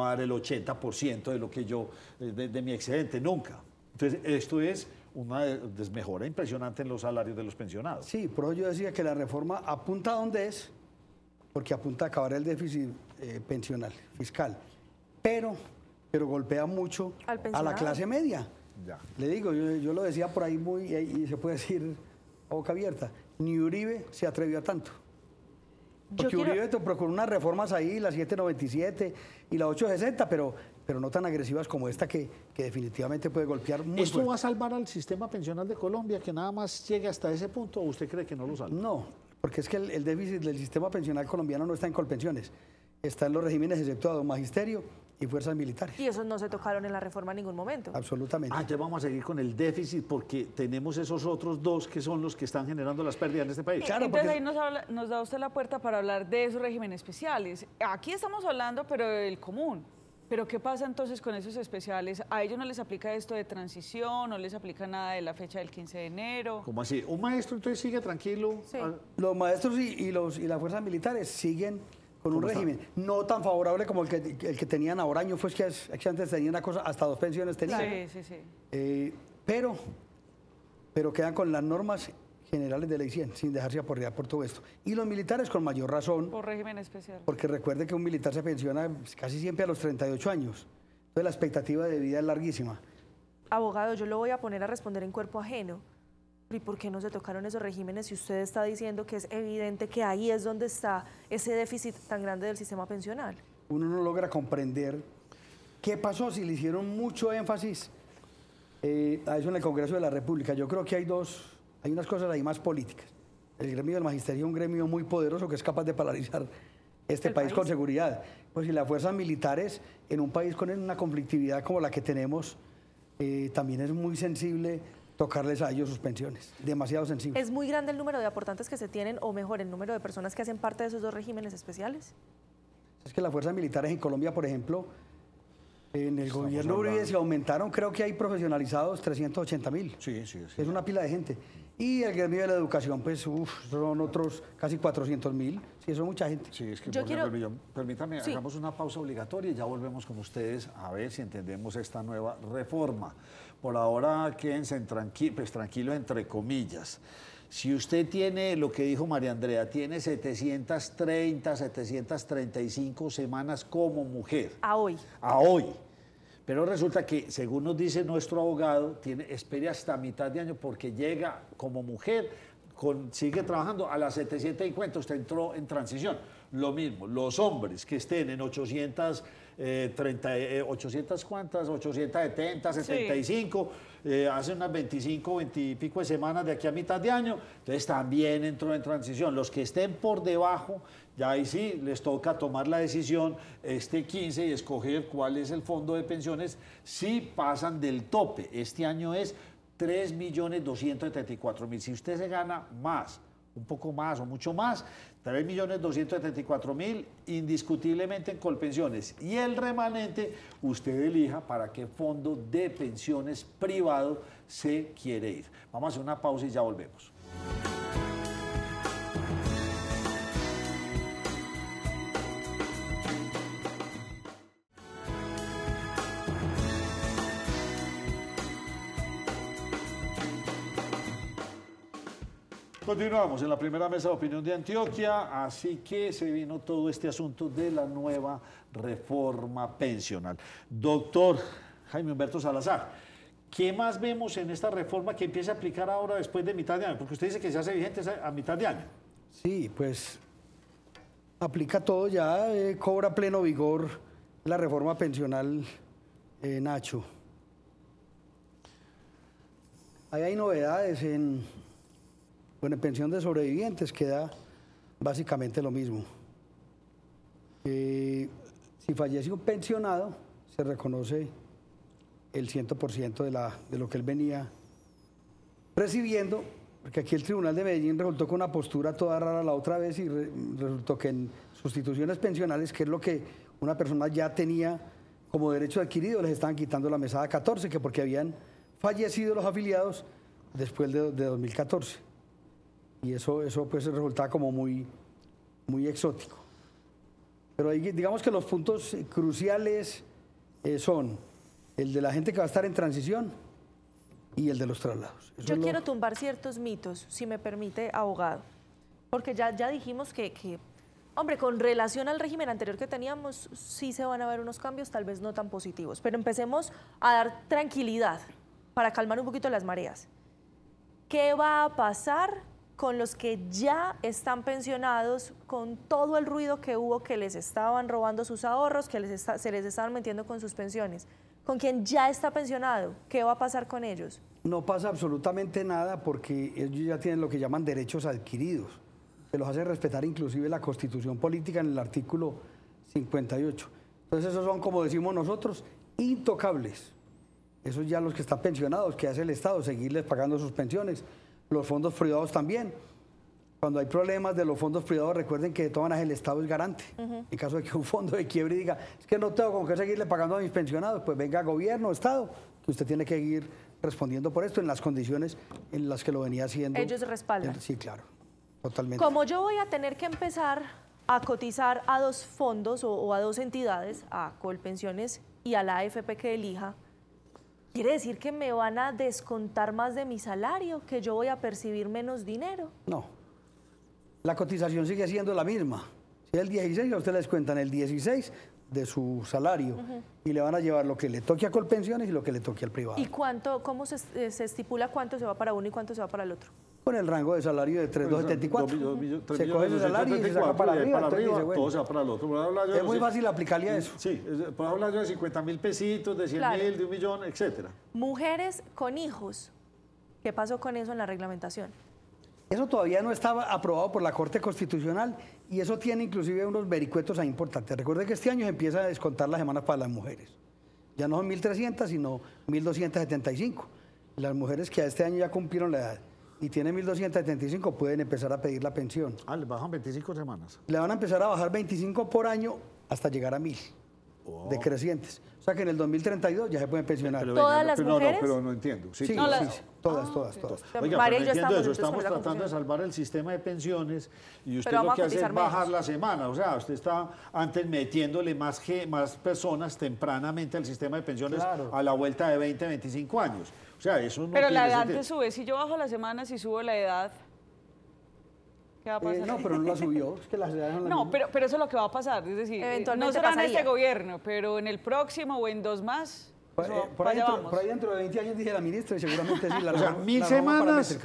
a dar el 80% de lo que yo, de mi excedente, nunca. Entonces, esto es una desmejora impresionante en los salarios de los pensionados. Sí, por eso yo decía que la reforma apunta a donde es, porque apunta a acabar el déficit pensional, fiscal, pero golpea mucho a la clase media. Ya. Le digo, yo lo decía por ahí y se puede decir a boca abierta, ni Uribe se atrevió a tanto. Porque Uribe procuró unas reformas ahí, la 797 y la 860, pero no tan agresivas como esta que definitivamente puede golpear muy ¿Esto fuerte. va a salvar al sistema pensional de Colombia, que nada más llegue hasta ese punto, o usted cree que no lo salva? No, porque es que el déficit del sistema pensional colombiano no está en Colpensiones, está en los regímenes exceptuados, magisterio y fuerzas militares. Y esos no se tocaron en la reforma en ningún momento. Absolutamente. Entonces vamos a seguir con el déficit porque tenemos esos otros dos que son los que están generando las pérdidas en este país. Claro, entonces porque ahí nos da usted la puerta para hablar de esos regímenes especiales. Aquí estamos hablando, pero del común. Pero ¿qué pasa entonces con esos especiales? ¿A ellos no les aplica esto de transición? ¿No les aplica nada de la fecha del 15 de enero? ¿Cómo así? ¿Un maestro entonces sigue tranquilo? Sí. los maestros y las fuerzas militares siguen con un régimen no tan favorable como el que tenían ahora año, pues que antes tenían una cosa, hasta 2 pensiones tenían. Sí. Pero quedan con las normas generales de ley 100, sin dejarse aporrear por todo esto. Y los militares con mayor razón. Por régimen especial. Porque recuerde que un militar se pensiona casi siempre a los 38 años. Entonces la expectativa de vida es larguísima. Abogado, yo lo voy a poner a responder en cuerpo ajeno. ¿Y por qué no se tocaron esos regímenes si usted está diciendo que es evidente que ahí es donde está ese déficit tan grande del sistema pensional? Uno no logra comprender qué pasó si le hicieron mucho énfasis a eso en el Congreso de la República. Yo creo que hay unas cosas ahí más políticas. El gremio del magisterio es un gremio muy poderoso que es capaz de polarizar este país con seguridad. Pues si las fuerzas militares en un país con una conflictividad como la que tenemos, también es muy sensible tocarles a ellos sus pensiones, demasiado sensible. ¿Es muy grande el número de aportantes que se tienen, o mejor, el número de personas que hacen parte de esos dos regímenes especiales? Es que las fuerzas militares en Colombia, por ejemplo, en el gobierno Uribe se aumentaron, creo que hay profesionalizados 380.000. Sí. Es una pila de gente. Y el gremio de la educación, pues, son otros casi 400.000. Sí, eso es mucha gente. Sí, es que permítame, hagamos una pausa obligatoria y ya volvemos con ustedes a ver si entendemos esta nueva reforma. Por ahora, quédense tranquilos, entre comillas. Si usted tiene, lo que dijo María Andrea, tiene 735 semanas como mujer. A hoy. A hoy. Pero resulta que, según nos dice nuestro abogado, espere hasta mitad de año porque llega como mujer, sigue trabajando a las 750, usted entró en transición. lo mismo. Los hombres que estén en 830, ¿cuántas? 870, 75, hace unas 25, 20 y pico de semanas de aquí a mitad de año, entonces también entró en transición. Los que estén por debajo, ya ahí sí les toca tomar la decisión este 15 y escoger cuál es el fondo de pensiones si pasan del tope. Este año es 3.274.000. Si usted se gana más, un poco más o mucho más, 3.274.000 indiscutiblemente en Colpensiones. Y el remanente, usted elija para qué fondo de pensiones privado se quiere ir. Vamos a hacer una pausa y ya volvemos. Continuamos en la primera mesa de opinión de Antioquia, así que se vino todo este asunto de la nueva reforma pensional. Doctor Jaime Humberto Salazar, ¿qué más vemos en esta reforma que empieza a aplicar ahora después de mitad de año? Porque usted dice que se hace vigente a mitad de año. Sí, pues aplica todo ya, cobra pleno vigor la reforma pensional, Nacho. Ahí hay novedades en pensión de sobrevivientes, queda básicamente lo mismo. Si fallece un pensionado, se reconoce el 100% de lo que él venía recibiendo, porque aquí el Tribunal de Medellín resultó con una postura toda rara la otra vez y resultó que en sustituciones pensionales, que es lo que una persona ya tenía como derecho adquirido, les estaban quitando la mesada 14, que porque habían fallecido los afiliados después de 2014. Y eso pues resultaba como muy exótico. Pero ahí, digamos que los puntos cruciales son el de la gente que va a estar en transición y el de los traslados. Yo quiero tumbar ciertos mitos, si me permite, abogado. Porque ya dijimos que, hombre, con relación al régimen anterior que teníamos, sí se van a ver unos cambios, tal vez no tan positivos. Pero empecemos a dar tranquilidad para calmar un poquito las mareas. ¿Qué va a pasar con los que ya están pensionados, con todo el ruido que hubo, que les estaban robando sus ahorros, que se les estaban metiendo con sus pensiones? Con quien ya está pensionado, ¿qué va a pasar con ellos? No pasa absolutamente nada porque ellos ya tienen lo que llaman derechos adquiridos. Se los hace respetar inclusive la Constitución Política en el artículo 58. Entonces esos son, como decimos nosotros, intocables. Esos ya los que están pensionados, que hace el Estado, seguirles pagando sus pensiones. Los fondos privados también. Cuando hay problemas de los fondos privados, recuerden que de todas maneras el Estado es garante. En caso de que un fondo de quiebre diga, es que no tengo con qué seguirle pagando a mis pensionados, pues venga gobierno, Estado, que usted tiene que ir respondiendo por esto en las condiciones en las que lo venía haciendo. Ellos respaldan. Sí, claro, totalmente. Como yo voy a tener que empezar a cotizar a dos fondos o a dos entidades, a Colpensiones y a la AFP que elija, ¿quiere decir que me van a descontar más de mi salario, que yo voy a percibir menos dinero? No, la cotización sigue siendo la misma. Si es el 16, a usted le descuentan el 16 de su salario y le van a llevar lo que le toque a Colpensiones y lo que le toque al privado. ¿Y cómo se estipula cuánto se va para uno y cuánto se va para el otro? Con el rango de salario de 3.274. Se coge ese salario y se saca para arriba. Todo se va para el otro. Es muy fácil aplicarle a eso. Sí, por hablar de 50.000 pesitos, de 100.000, de 1 millón, etcétera. Mujeres con hijos. ¿Qué pasó con eso en la reglamentación? Eso todavía no estaba aprobado por la Corte Constitucional y eso tiene inclusive unos vericuetos ahí importantes. Recuerde que este año se empieza a descontar las semanas para las mujeres. Ya no son 1.300, sino 1.275. Las mujeres que a este año ya cumplieron la edad y tienen 1.275 pueden empezar a pedir la pensión. Ah, le bajan 25 semanas. Le van a empezar a bajar 25 por año hasta llegar a 1.000 decrecientes. O sea que en el 2032 ya se pueden pensionar. ¿Todas las mujeres? No, pero no entiendo. Sí, Sí, todas. Oiga, María pero y yo entiendo eso. estamos Estamos tratando de salvar el sistema de pensiones y usted Pero lo vamos que a hace es cotizar bajar menos. la semana. O sea, usted está antes metiéndole más personas tempranamente al sistema de pensiones a la vuelta de 20, 25 años. O sea, eso no Pero tiene la edad sentido. te sube. Si yo bajo las semanas y subo la edad, ¿qué va a pasar? No, pero no la subió. Es que las edades son las No, mismas. pero eso es lo que va a pasar. Es decir, Eventualmente no será en pasaría. este gobierno, pero en el próximo o en 2 más. Por ahí dentro de 20 años dije la ministra y seguramente sí. O sea, 1.000 semanas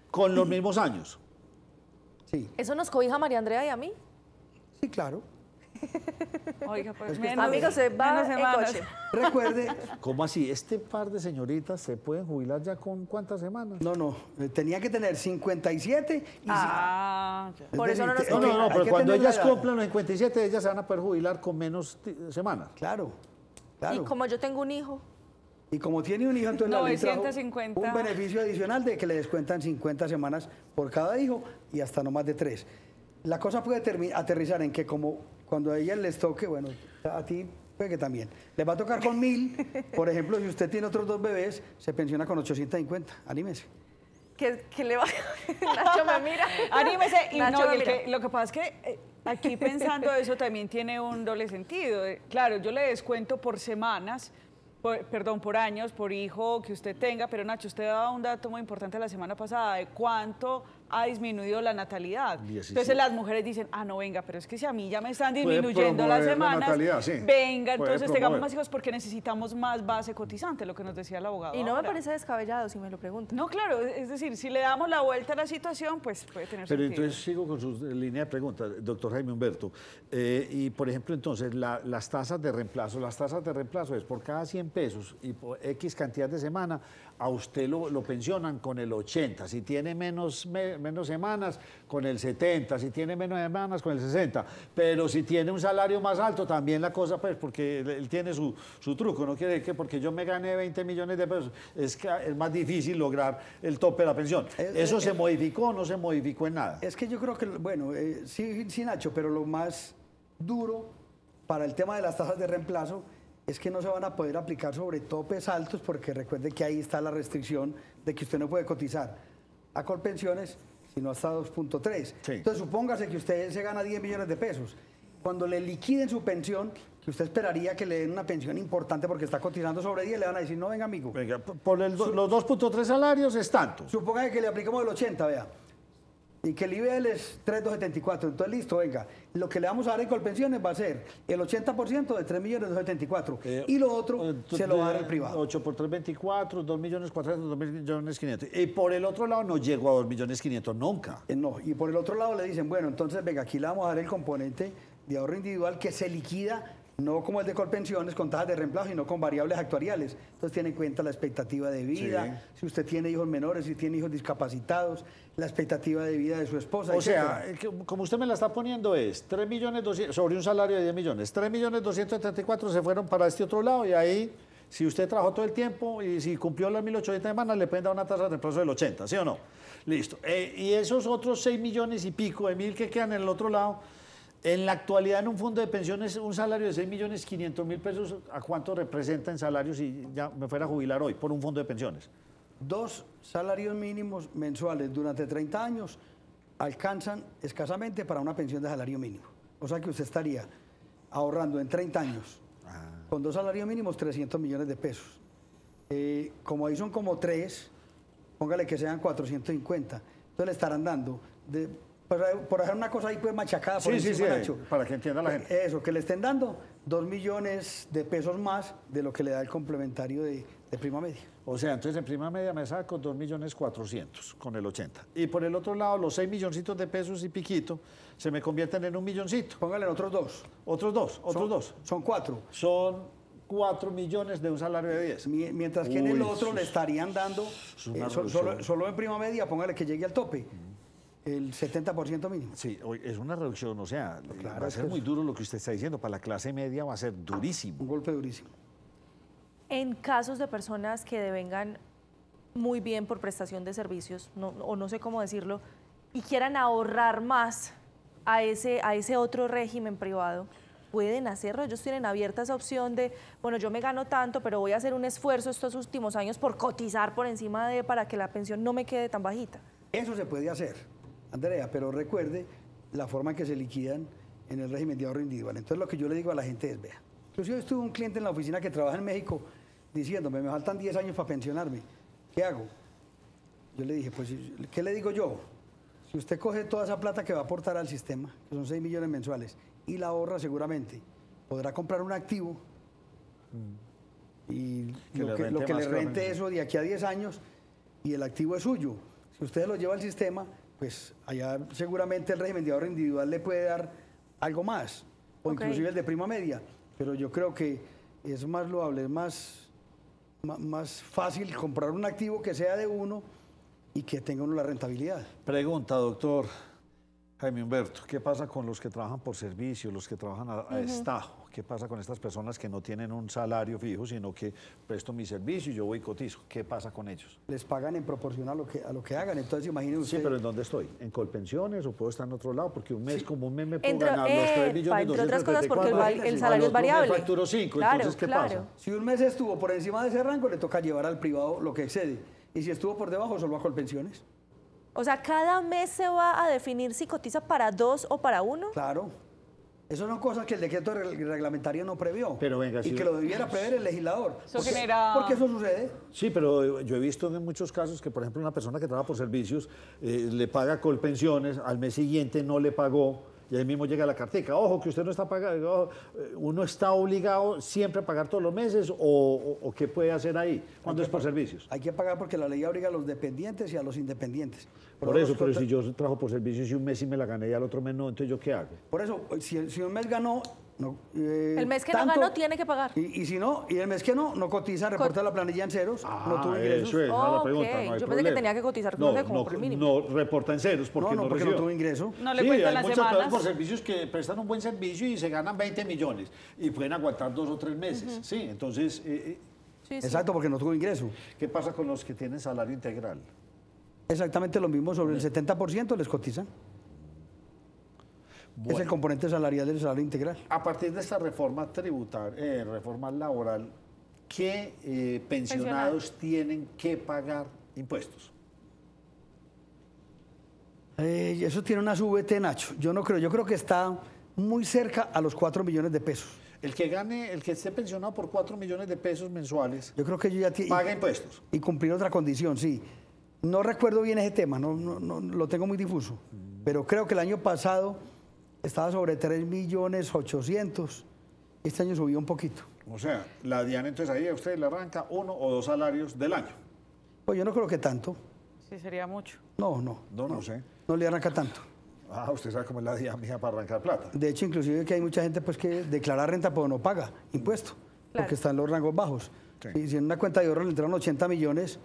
con los mismos años. Sí. ¿Eso nos cobija a María Andrea y a mí? Sí, claro. Oiga, pues Es que menos, Amigos, se va menos en semanas. coche. Recuerde, ¿Cómo así? ¿Este par de señoritas se pueden jubilar ya con cuántas semanas? no, tenía que tener 57 y Ah, ya. es Por eso no nos decir, No, hay pero que cuando tener la ellas edad. cumplan los 57, ellas se van a poder jubilar con menos semanas. Claro, Y claro. como yo tengo un hijo, Y como tiene un hijo, entonces la ley trajo 950. un beneficio adicional de que le descuentan 50 semanas por cada hijo y hasta no más de 3. La cosa puede aterrizar en que como cuando a ellas les toque, bueno, a ti puede que también, les va a tocar con 1000. Por ejemplo, si usted tiene otros 2 bebés, se pensiona con 850. Anímese. que le va... Nacho me mira. Anímese. Y Nacho no, me y mira. lo que pasa es que aquí pensando eso también tiene un doble sentido. Claro, yo le descuento por semanas, por años, por hijo que usted tenga, pero Nacho, usted daba un dato muy importante la semana pasada de cuánto ha disminuido la natalidad. 17. Entonces las mujeres dicen, no, venga, pero es que si a mí ya me están Puede disminuyendo las promover la semanas, natalidad, sí. venga, Puede entonces tengamos promover. más hijos porque necesitamos más base cotizante, lo que nos decía el abogado. Y no me ahora. parece descabellado si me lo preguntan. No, claro, es decir, si le damos la vuelta a la situación, pues puede tener Pero sentido. entonces sigo con su línea de preguntas, doctor Jaime Humberto. Y por ejemplo, entonces, las tasas de reemplazo es por cada 100 pesos y por X cantidad de semana, a usted lo pensionan con el 80. Si tiene menos semanas, con el 70. Si tiene menos semanas, con el 60. Pero si tiene un salario más alto, también la cosa, pues, porque él tiene su truco. No quiere decir que porque yo me gane 20 millones de pesos, es más difícil lograr el tope de la pensión. ¿Eso se modificó o no se modificó en nada? Es que yo creo que, bueno, sí, Nacho, pero lo más duro para el tema de las tasas de reemplazo es que no se van a poder aplicar sobre topes altos porque recuerde que ahí está la restricción de que usted no puede cotizar a Colpensiones sino hasta 2.3. Sí. Entonces supóngase que usted se gana 10 millones de pesos. Cuando le liquiden su pensión, que usted esperaría que le den una pensión importante porque está cotizando sobre 10, le van a decir, no, venga, amigo. Venga, por los 2.3 salarios es tanto. Suponga que le aplicamos el 80, vea, y que el IBL es 3.274, entonces listo, venga, lo que le vamos a dar en Colpensiones va a ser el 80% de 3.274.000 y lo otro se lo va a dar el privado. 8 por 3, 24, 2.400.000, 2.500.000. Y por el otro lado no llegó a 2.500.000 nunca. No, y por el otro lado le dicen, bueno, entonces venga, aquí le vamos a dar el componente de ahorro individual que se liquida no como el de Colpensiones con tasas de reemplazo, sino con variables actuariales. Entonces tiene en cuenta la expectativa de vida, si usted tiene hijos menores, si tiene hijos discapacitados, la expectativa de vida de su esposa, O sea, etcétera. como usted me la está poniendo es 3.200.000 sobre un salario de 10 millones. 3.274.000 se fueron para este otro lado y ahí, si usted trabajó todo el tiempo y si cumplió las 1.800 semanas, le pueden dar una tasa de reemplazo del 80, ¿sí o no? Listo. Y esos otros 6 millones y pico de mil que quedan en el otro lado, en la actualidad, en un fondo de pensiones, un salario de 6.500.000 pesos, ¿a cuánto representa en salario si ya me fuera a jubilar hoy por un fondo de pensiones? 2 salarios mínimos mensuales durante 30 años alcanzan escasamente para una pensión de salario mínimo. O sea que usted estaría ahorrando en 30 años con 2 salarios mínimos 300 millones de pesos. Como ahí son como 3, póngale que sean 450. Entonces le estarán dando, por hacer una cosa ahí pues machacada por encima, Nacho, para que entienda la gente. eso, que le estén dando 2 millones de pesos más de lo que le da el complementario de prima media. O sea, entonces en prima media me saco 2.400.000 con el 80. Y por el otro lado, los 6 milloncitos de pesos y piquito se me convierten en 1 milloncito. Póngale en otros 2. Otros dos. Son 4. Son 4 millones de un salario de 10. Mientras que en el otro le estarían dando, una reducción. solo en prima media, póngale que llegue al tope, el 70% mínimo. Sí, es una reducción, o sea, claro, va a es ser que muy duro lo que usted está diciendo. Para la clase media va a ser durísimo. Un golpe durísimo. En casos de personas que devengan muy bien por prestación de servicios, o no sé cómo decirlo, y quieran ahorrar más a ese otro régimen privado, pueden hacerlo. Ellos tienen abierta esa opción de, bueno, yo me gano tanto, pero voy a hacer un esfuerzo estos últimos años por cotizar por encima para que la pensión no me quede tan bajita. Eso se puede hacer, Andrea, pero recuerde la forma en que se liquidan en el régimen de ahorro individual. Entonces lo que yo le digo a la gente es, vea, inclusive estuve un cliente en la oficina que trabaja en México diciéndome, me faltan 10 años para pensionarme, ¿qué hago? Yo le dije, pues, ¿qué le digo yo? Si usted coge toda esa plata que va a aportar al sistema, que son 6 millones mensuales, y la ahorra seguramente, podrá comprar un activo y lo que le rente eso de aquí a 10 años y el activo es suyo. Si usted lo lleva al sistema, pues allá seguramente el régimen de ahorro individual le puede dar algo más, o inclusive el de prima media, pero yo creo que es más loable, es más fácil comprar un activo que sea de uno y que tenga uno la rentabilidad. Pregunta, doctor Jaime Humberto, ¿qué pasa con los que trabajan por servicio, los que trabajan a destajo? ¿Qué pasa con estas personas que no tienen un salario fijo, sino que presto mi servicio y yo voy y cotizo? ¿Qué pasa con ellos? Les pagan en proporción a lo que hagan, entonces imagínense usted. Sí, pero ¿en dónde estoy? ¿En Colpensiones o puedo estar en otro lado? Porque un mes como un mes me puedo ganar los 3 millones entre otras cosas 234. porque el salario es variable. Me facturo 5, Claro, entonces ¿qué pasa? Si un mes estuvo por encima de ese rango, le toca llevar al privado lo que excede. Y si estuvo por debajo, solo a Colpensiones. O sea, cada mes se va a definir si cotiza para 2 o para 1. Claro. Esas son cosas que el decreto reglamentario no previó. Pero venga, y que lo debiera prever el legislador. Eso genera... Porque eso sucede. Sí, pero yo he visto en muchos casos que, por ejemplo, una persona que trabaja por servicios le paga Colpensiones, al mes siguiente no le pagó y ahí mismo llega la cartica. Ojo, que usted no está pagando. ¿Uno está obligado siempre a pagar todos los meses o qué puede hacer ahí cuando es por servicios? Hay que pagar porque la ley obliga a los dependientes y a los independientes. Por eso, pero si yo trabajo por servicios y un mes sí me la gané y al otro mes no, entonces ¿yo qué hago? Por eso, si un mes ganó... No, el mes que tanto, no ganó tiene que pagar. Y si no, y el mes que no cotiza, reporta la planilla en ceros, no tuvo ingresos. Eso es, la pregunta, no hay yo pensé problema. que tenía que cotizar como por el mínimo. No reporta en ceros porque no porque no tuvo ingreso. No le cuentan las hay muchas semanas. personas por servicios que prestan un buen servicio y se ganan 20 millones y pueden aguantar 2 o 3 meses. Sí, entonces... Exacto, porque no tuvo ingreso. ¿Qué pasa con los que tienen salario integral? Exactamente lo mismo, sobre el 70% les cotizan. Bueno, es el componente salarial del salario integral. A partir de esta reforma tributaria, reforma laboral, ¿qué pensionados tienen que pagar impuestos? Eso tiene una VT, Nacho. Yo no creo, yo creo que está muy cerca a los 4 millones de pesos. El que esté pensionado por 4 millones de pesos mensuales, yo creo que yo ya paga impuestos. Y cumplir otra condición, sí. No recuerdo bien ese tema, no lo tengo muy difuso. Pero creo que el año pasado estaba sobre 3.800.000. Este año subió un poquito. O sea, la DIAN entonces ahí a usted le arranca 1 o 2 salarios del año. Pues yo no creo que tanto. Sí, sería mucho. No sé. No le arranca tanto. Usted sabe cómo es la DIAN, mija, para arrancar plata. De hecho, inclusive que hay mucha gente pues que declara renta pero no paga impuesto, porque está en los rangos bajos. Sí. Y si en una cuenta de ahorro le entraron 80 millones,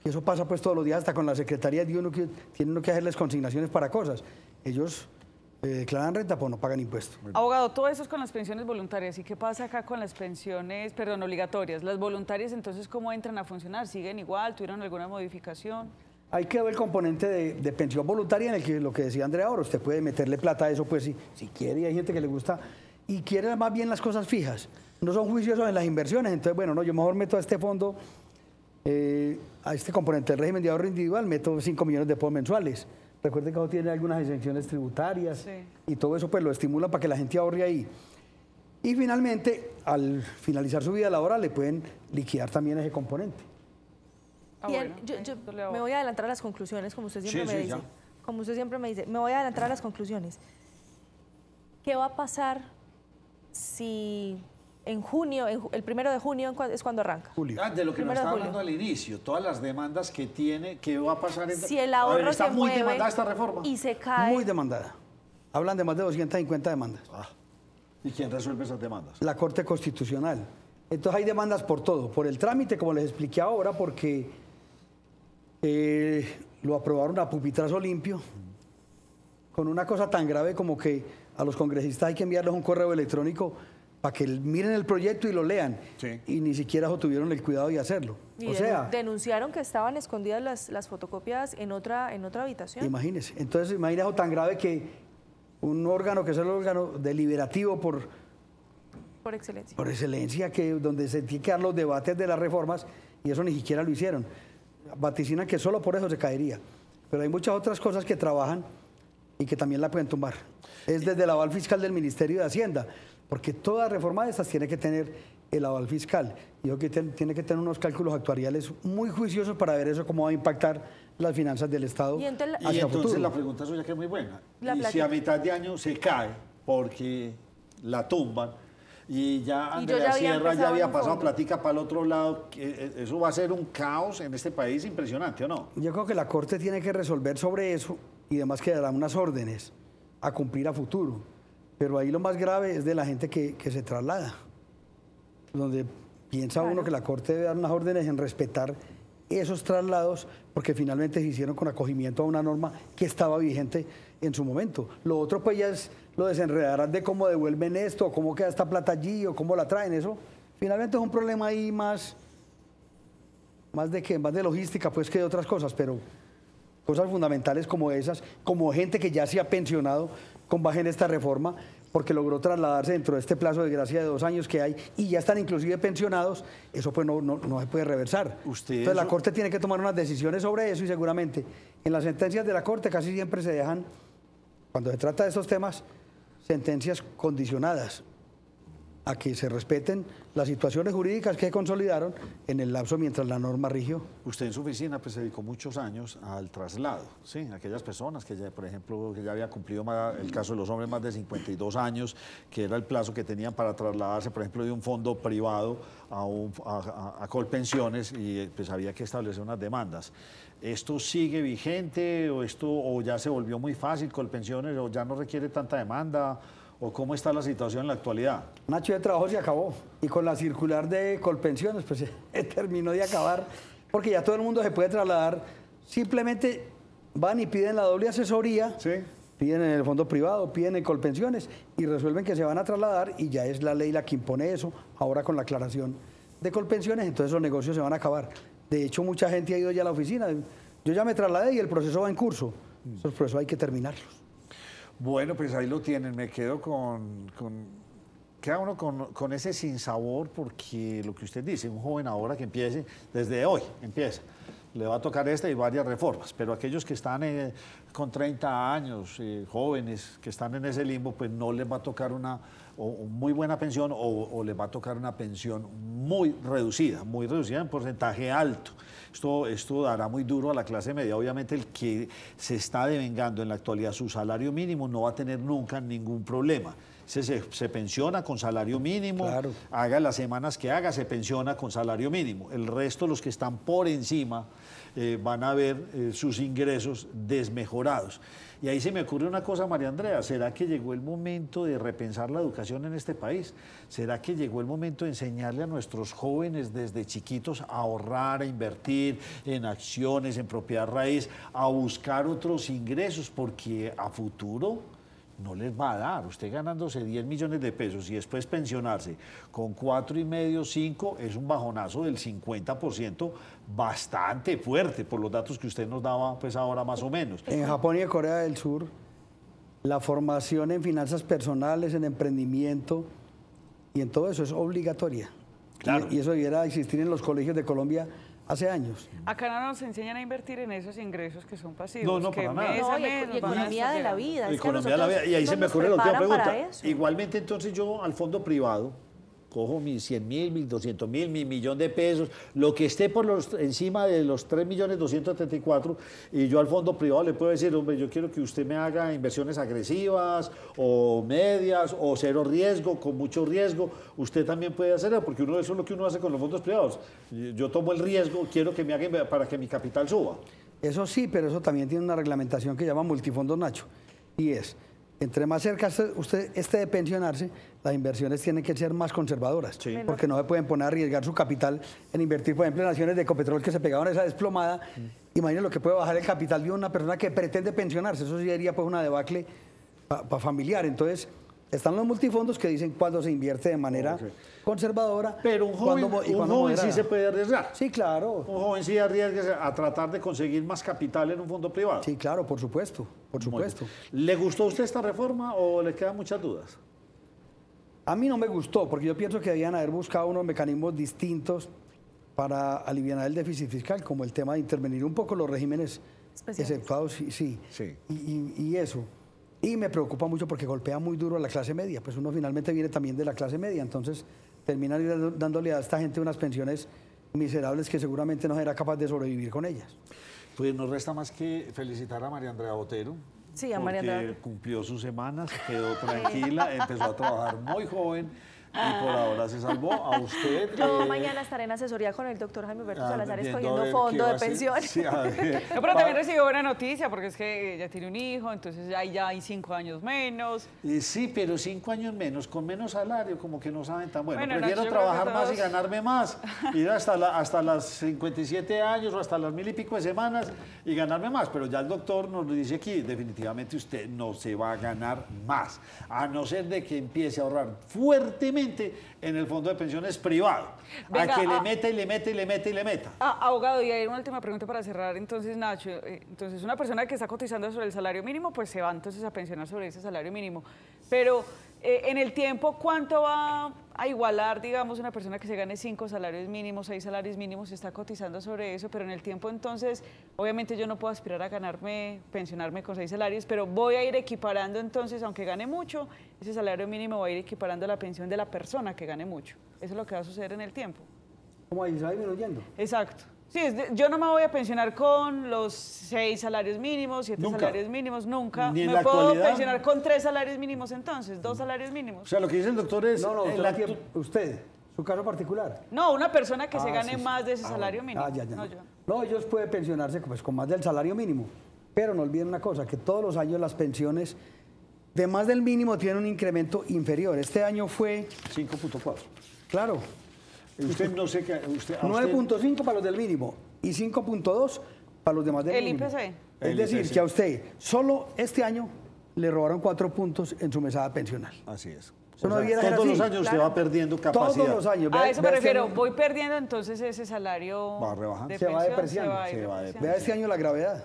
y eso pasa pues todos los días hasta con la Secretaría de uno que tiene uno que hacerles consignaciones para cosas. Ellos declaran renta pero no pagan impuesto. Abogado, todo eso es con las pensiones voluntarias. ¿Y qué pasa acá con las pensiones, obligatorias? Las voluntarias, entonces, ¿cómo entran a funcionar? ¿Siguen igual? ¿Tuvieron alguna modificación? Hay que ver el componente de pensión voluntaria en el que lo que decía Andrea ahora, usted puede meterle plata a eso pues si quiere, y hay gente que le gusta y quiere más bien las cosas fijas. No son juiciosos en las inversiones, entonces bueno, no, yo mejor meto a este fondo, a este componente del régimen de ahorro individual, meto 5 millones de pesos mensuales. Recuerden que eso tiene algunas exenciones tributarias y todo eso pues lo estimula para que la gente ahorre ahí. Y finalmente, al finalizar su vida laboral, le pueden liquidar también ese componente. Bien, yo me voy a adelantar a las conclusiones, como usted siempre me dice. Como usted siempre me dice, me voy a adelantar a las conclusiones. ¿Qué va a pasar si en junio, el 1 de junio es cuando arranca? Julio. De lo que nos estaba hablando al inicio, todas las demandas que tiene, ¿qué va a pasar? Si el ahorro está se muy mueve demandada esta reforma. Y se cae. Muy demandada. Hablan de más de 250 demandas. ¿Y quién resuelve esas demandas? La Corte Constitucional. Entonces hay demandas por todo, por el trámite, como les expliqué ahora, porque lo aprobaron a pupitrazo limpio, con una cosa tan grave como que a los congresistas hay que enviarles un correo electrónico para que miren el proyecto y lo lean. Sí. Y ni siquiera tuvieron el cuidado de hacerlo. Y denunciaron que estaban escondidas las fotocopias en otra habitación. Imagínese. Entonces, imagínese algo tan grave que un órgano que es el órgano deliberativo por excelencia. Por excelencia, donde se tienen que dar los debates de las reformas, y eso ni siquiera lo hicieron. Vaticinan que solo por eso se caería. Pero hay muchas otras cosas que trabajan y que también la pueden tumbar. Es desde el aval fiscal del Ministerio de Hacienda, porque toda reforma de estas tiene que tener el aval fiscal. Y yo creo que tiene que tener unos cálculos actuariales muy juiciosos para ver eso cómo va a impactar las finanzas del Estado. Y entonces la pregunta suya que es muy buena. Y si a mitad de año se cae porque la tumban, y ya Andrea Sierra ya había pasado platica para el otro lado, eso va a ser un caos en este país impresionante, ¿o no? Yo creo que la Corte tiene que resolver sobre eso y además que dará unas órdenes a cumplir a futuro. Pero ahí lo más grave es de la gente que se traslada, donde piensa uno que la Corte debe dar unas órdenes en respetar esos traslados, porque finalmente se hicieron con acogimiento a una norma que estaba vigente en su momento. Lo otro pues ya es, lo desenredarán de cómo devuelven esto, o cómo queda esta plata allí, o cómo la traen, eso finalmente es un problema ahí más de logística pues que de otras cosas, pero cosas fundamentales como esas, como gente que ya se ha pensionado con base en esta reforma, porque logró trasladarse dentro de este plazo de gracia de 2 años que hay y ya están inclusive pensionados, eso pues no se puede reversar. Entonces la Corte tiene que tomar unas decisiones sobre eso y seguramente en las sentencias de la Corte casi siempre se dejan, cuando se trata de estos temas, sentencias condicionadas a que se respeten las situaciones jurídicas que se consolidaron en el lapso mientras la norma rigió. Usted en su oficina pues, se dedicó muchos años al traslado, ¿sí? Aquellas personas que ya, por ejemplo, que ya había cumplido el caso de los hombres más de 52 años, que era el plazo que tenían para trasladarse, por ejemplo, de un fondo privado a Colpensiones y pues había que establecer unas demandas. ¿Esto sigue vigente o ya se volvió muy fácil Colpensiones o ya no requiere tanta demanda? ¿O cómo está la situación en la actualidad? Nacho, de trabajo se acabó y con la circular de Colpensiones pues se terminó de acabar porque ya todo el mundo se puede trasladar, simplemente van y piden la doble asesoría, ¿sí? Piden en el fondo privado, piden en Colpensiones y resuelven que se van a trasladar y ya es la ley la que impone eso, ahora con la aclaración de Colpensiones, entonces los negocios se van a acabar. De hecho, mucha gente ha ido ya a la oficina, yo ya me trasladé y el proceso va en curso, entonces por eso hay que terminarlos. Bueno, pues ahí lo tienen, me quedo queda uno con ese sinsabor porque lo que usted dice, un joven ahora que empiece, desde hoy empieza, le va a tocar esta y varias reformas, pero aquellos que están con 30 años, jóvenes, que están en ese limbo, pues no les va a tocar una muy buena pensión o les va a tocar una pensión muy reducida en porcentaje alto. Esto dará muy duro a la clase media. Obviamente el que se está devengando en la actualidad su salario mínimo no va a tener nunca ningún problema. Se pensiona con salario mínimo, claro. Haga las semanas que haga, se pensiona con salario mínimo. El resto, los que están por encima, van a ver sus ingresos desmejorados. Y ahí se me ocurre una cosa, María Andrea, ¿será que llegó el momento de repensar la educación en este país? ¿Será que llegó el momento de enseñarle a nuestros jóvenes desde chiquitos a ahorrar, a invertir en acciones, en propiedad raíz, a buscar otros ingresos? Porque a futuro no les va a dar. Usted ganándose 10 millones de pesos y después pensionarse con 4,5, 5, es un bajonazo del 50%, bastante fuerte por los datos que usted nos daba pues ahora más o menos. En Japón y en Corea del Sur, la formación en finanzas personales, en emprendimiento y en todo eso es obligatoria. Claro. Y eso debiera existir en los colegios de Colombia hace años. Acá no nos enseñan a invertir en esos ingresos que son pasivos. No, para nada. Y economía de la vida. Economía de la vida. Y ahí se me ocurre la última pregunta. Igualmente, entonces yo al fondo privado cojo mis 100.000, mis 200.000, mi millón de pesos, lo que esté encima de los 3.234.000 y yo al fondo privado le puedo decir, hombre, yo quiero que usted me haga inversiones agresivas o medias o cero riesgo, con mucho riesgo. Usted también puede hacerlo porque eso es lo que uno hace con los fondos privados. Yo tomo el riesgo, quiero que me hagan para que mi capital suba. Eso sí, pero eso también tiene una reglamentación que llama multifondos, Nacho, y es, entre más cerca usted esté de pensionarse, las inversiones tienen que ser más conservadoras, sí, porque no se pueden poner a arriesgar su capital en invertir, por ejemplo, en acciones de Ecopetrol que se pegaron esa desplomada. Imagínense lo que puede bajar el capital de una persona que pretende pensionarse, eso sí sería pues una debacle para familiar. Entonces, están los multifondos que dicen cuándo se invierte de manera conservadora. Pero un joven sí se puede arriesgar. Sí, claro. Un joven sí arriesga a tratar de conseguir más capital en un fondo privado. Sí, claro, por supuesto, por supuesto. ¿Le gustó a usted esta reforma o le quedan muchas dudas? A mí no me gustó, porque yo pienso que debían haber buscado unos mecanismos distintos para aliviar el déficit fiscal, como el tema de intervenir un poco los regímenes exceptuados, sí. Y eso. Y me preocupa mucho porque golpea muy duro a la clase media, pues uno finalmente viene también de la clase media, entonces terminan dándole a esta gente unas pensiones miserables que seguramente no será capaz de sobrevivir con ellas. Pues nos resta más que felicitar a María Andrea Botero. Sí, a María Andrea. Porque cumplió sus semanas, quedó tranquila, empezó a trabajar muy joven, y por ahora se salvó. A usted... Yo mañana estaré en asesoría con el doctor Jaime Humberto Salazar viendo a escogiendo ver fondo qué va de a hacer. pensión. Sí, a ver. No, pero también recibió buena noticia porque es que ya tiene un hijo, entonces ahí ya hay 5 años menos. Y sí, pero 5 años menos, con menos salario, como que no saben tan bueno. Bueno, Prefiero Nacho, yo creo que trabajar más y todos- ganarme más, ir hasta las 57 años o hasta las 1000 y pico de semanas y ganarme más. Pero ya el doctor nos lo dice aquí, definitivamente usted no se va a ganar más, a no ser de que empiece a ahorrar fuertemente en el fondo de pensiones privado, Venga, a que le meta y le meta y le meta y le meta. Abogado, y hay una última pregunta para cerrar. Entonces, Nacho, entonces una persona que está cotizando sobre el salario mínimo, pues se va entonces a pensionar sobre ese salario mínimo. Pero en el tiempo, ¿cuánto va a igualar, digamos, una persona que se gane 5 salarios mínimos, 6 salarios mínimos, y está cotizando sobre eso? Pero en el tiempo, entonces, obviamente yo no puedo aspirar a pensionarme con 6 salarios, pero voy a ir equiparando entonces, aunque gane mucho, ese salario mínimo va a ir equiparando la pensión de la persona que gane mucho. Eso es lo que va a suceder en el tiempo. ¿Cómo ahí se va disminuyendo? Exacto. Sí, yo no me voy a pensionar con los 6 salarios mínimos, 7 Nunca. salarios mínimos, nunca. Ni en Me la puedo actualidad. pensionar con 3 salarios mínimos entonces, 2 salarios O mínimos. sea, lo que dice el doctor es... No, en la usted, su caso particular. No, una persona que se Ah, gane sí, sí. más de ese Ah, salario bueno. mínimo. Ah, ya. No, yo. No, ellos pueden pensionarse pues, con más del salario mínimo. Pero no olviden una cosa, que todos los años las pensiones de más del mínimo tienen un incremento inferior. Este año fue, 5.4. claro, Usted no sé qué... Usted, a usted- 9.5 para los del mínimo y 5.2 para los demás del El mínimo. IPC. Es El decir, IPC. que a usted solo este año le robaron 4 puntos en su mesada pensional. Así es. Eso no O sea, debiera ser todos así. los años usted Claro. va perdiendo capacidad. Todos los años. A eso me Vea este refiero, año- voy perdiendo entonces ese salario Va rebajando. de Se va pensión, depreciando. se va a ir Se va depreciando. Vea este año la gravedad.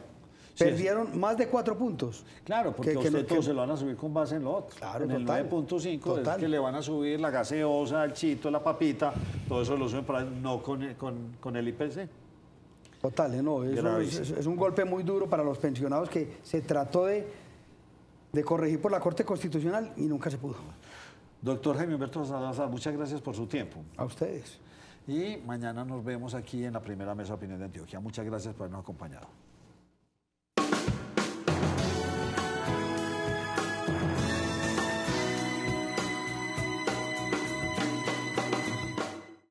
Sí, Perdieron más de 4 puntos. Claro, porque Que- a que usted no- todo que- se lo van a subir con base en lo otro. Claro, en el total. 9.5 es Total. que le van a subir la gaseosa, el chito, la papita, todo eso lo suben para no con el IPC. Total, no, eso Gravísimo. es un golpe muy duro para los pensionados que se trató de corregir por la Corte Constitucional y nunca se pudo. Doctor Jaime Humberto Salazar, muchas gracias por su tiempo. A ustedes. Y mañana nos vemos aquí en la primera mesa de opinión de Antioquia. Muchas gracias por habernos acompañado.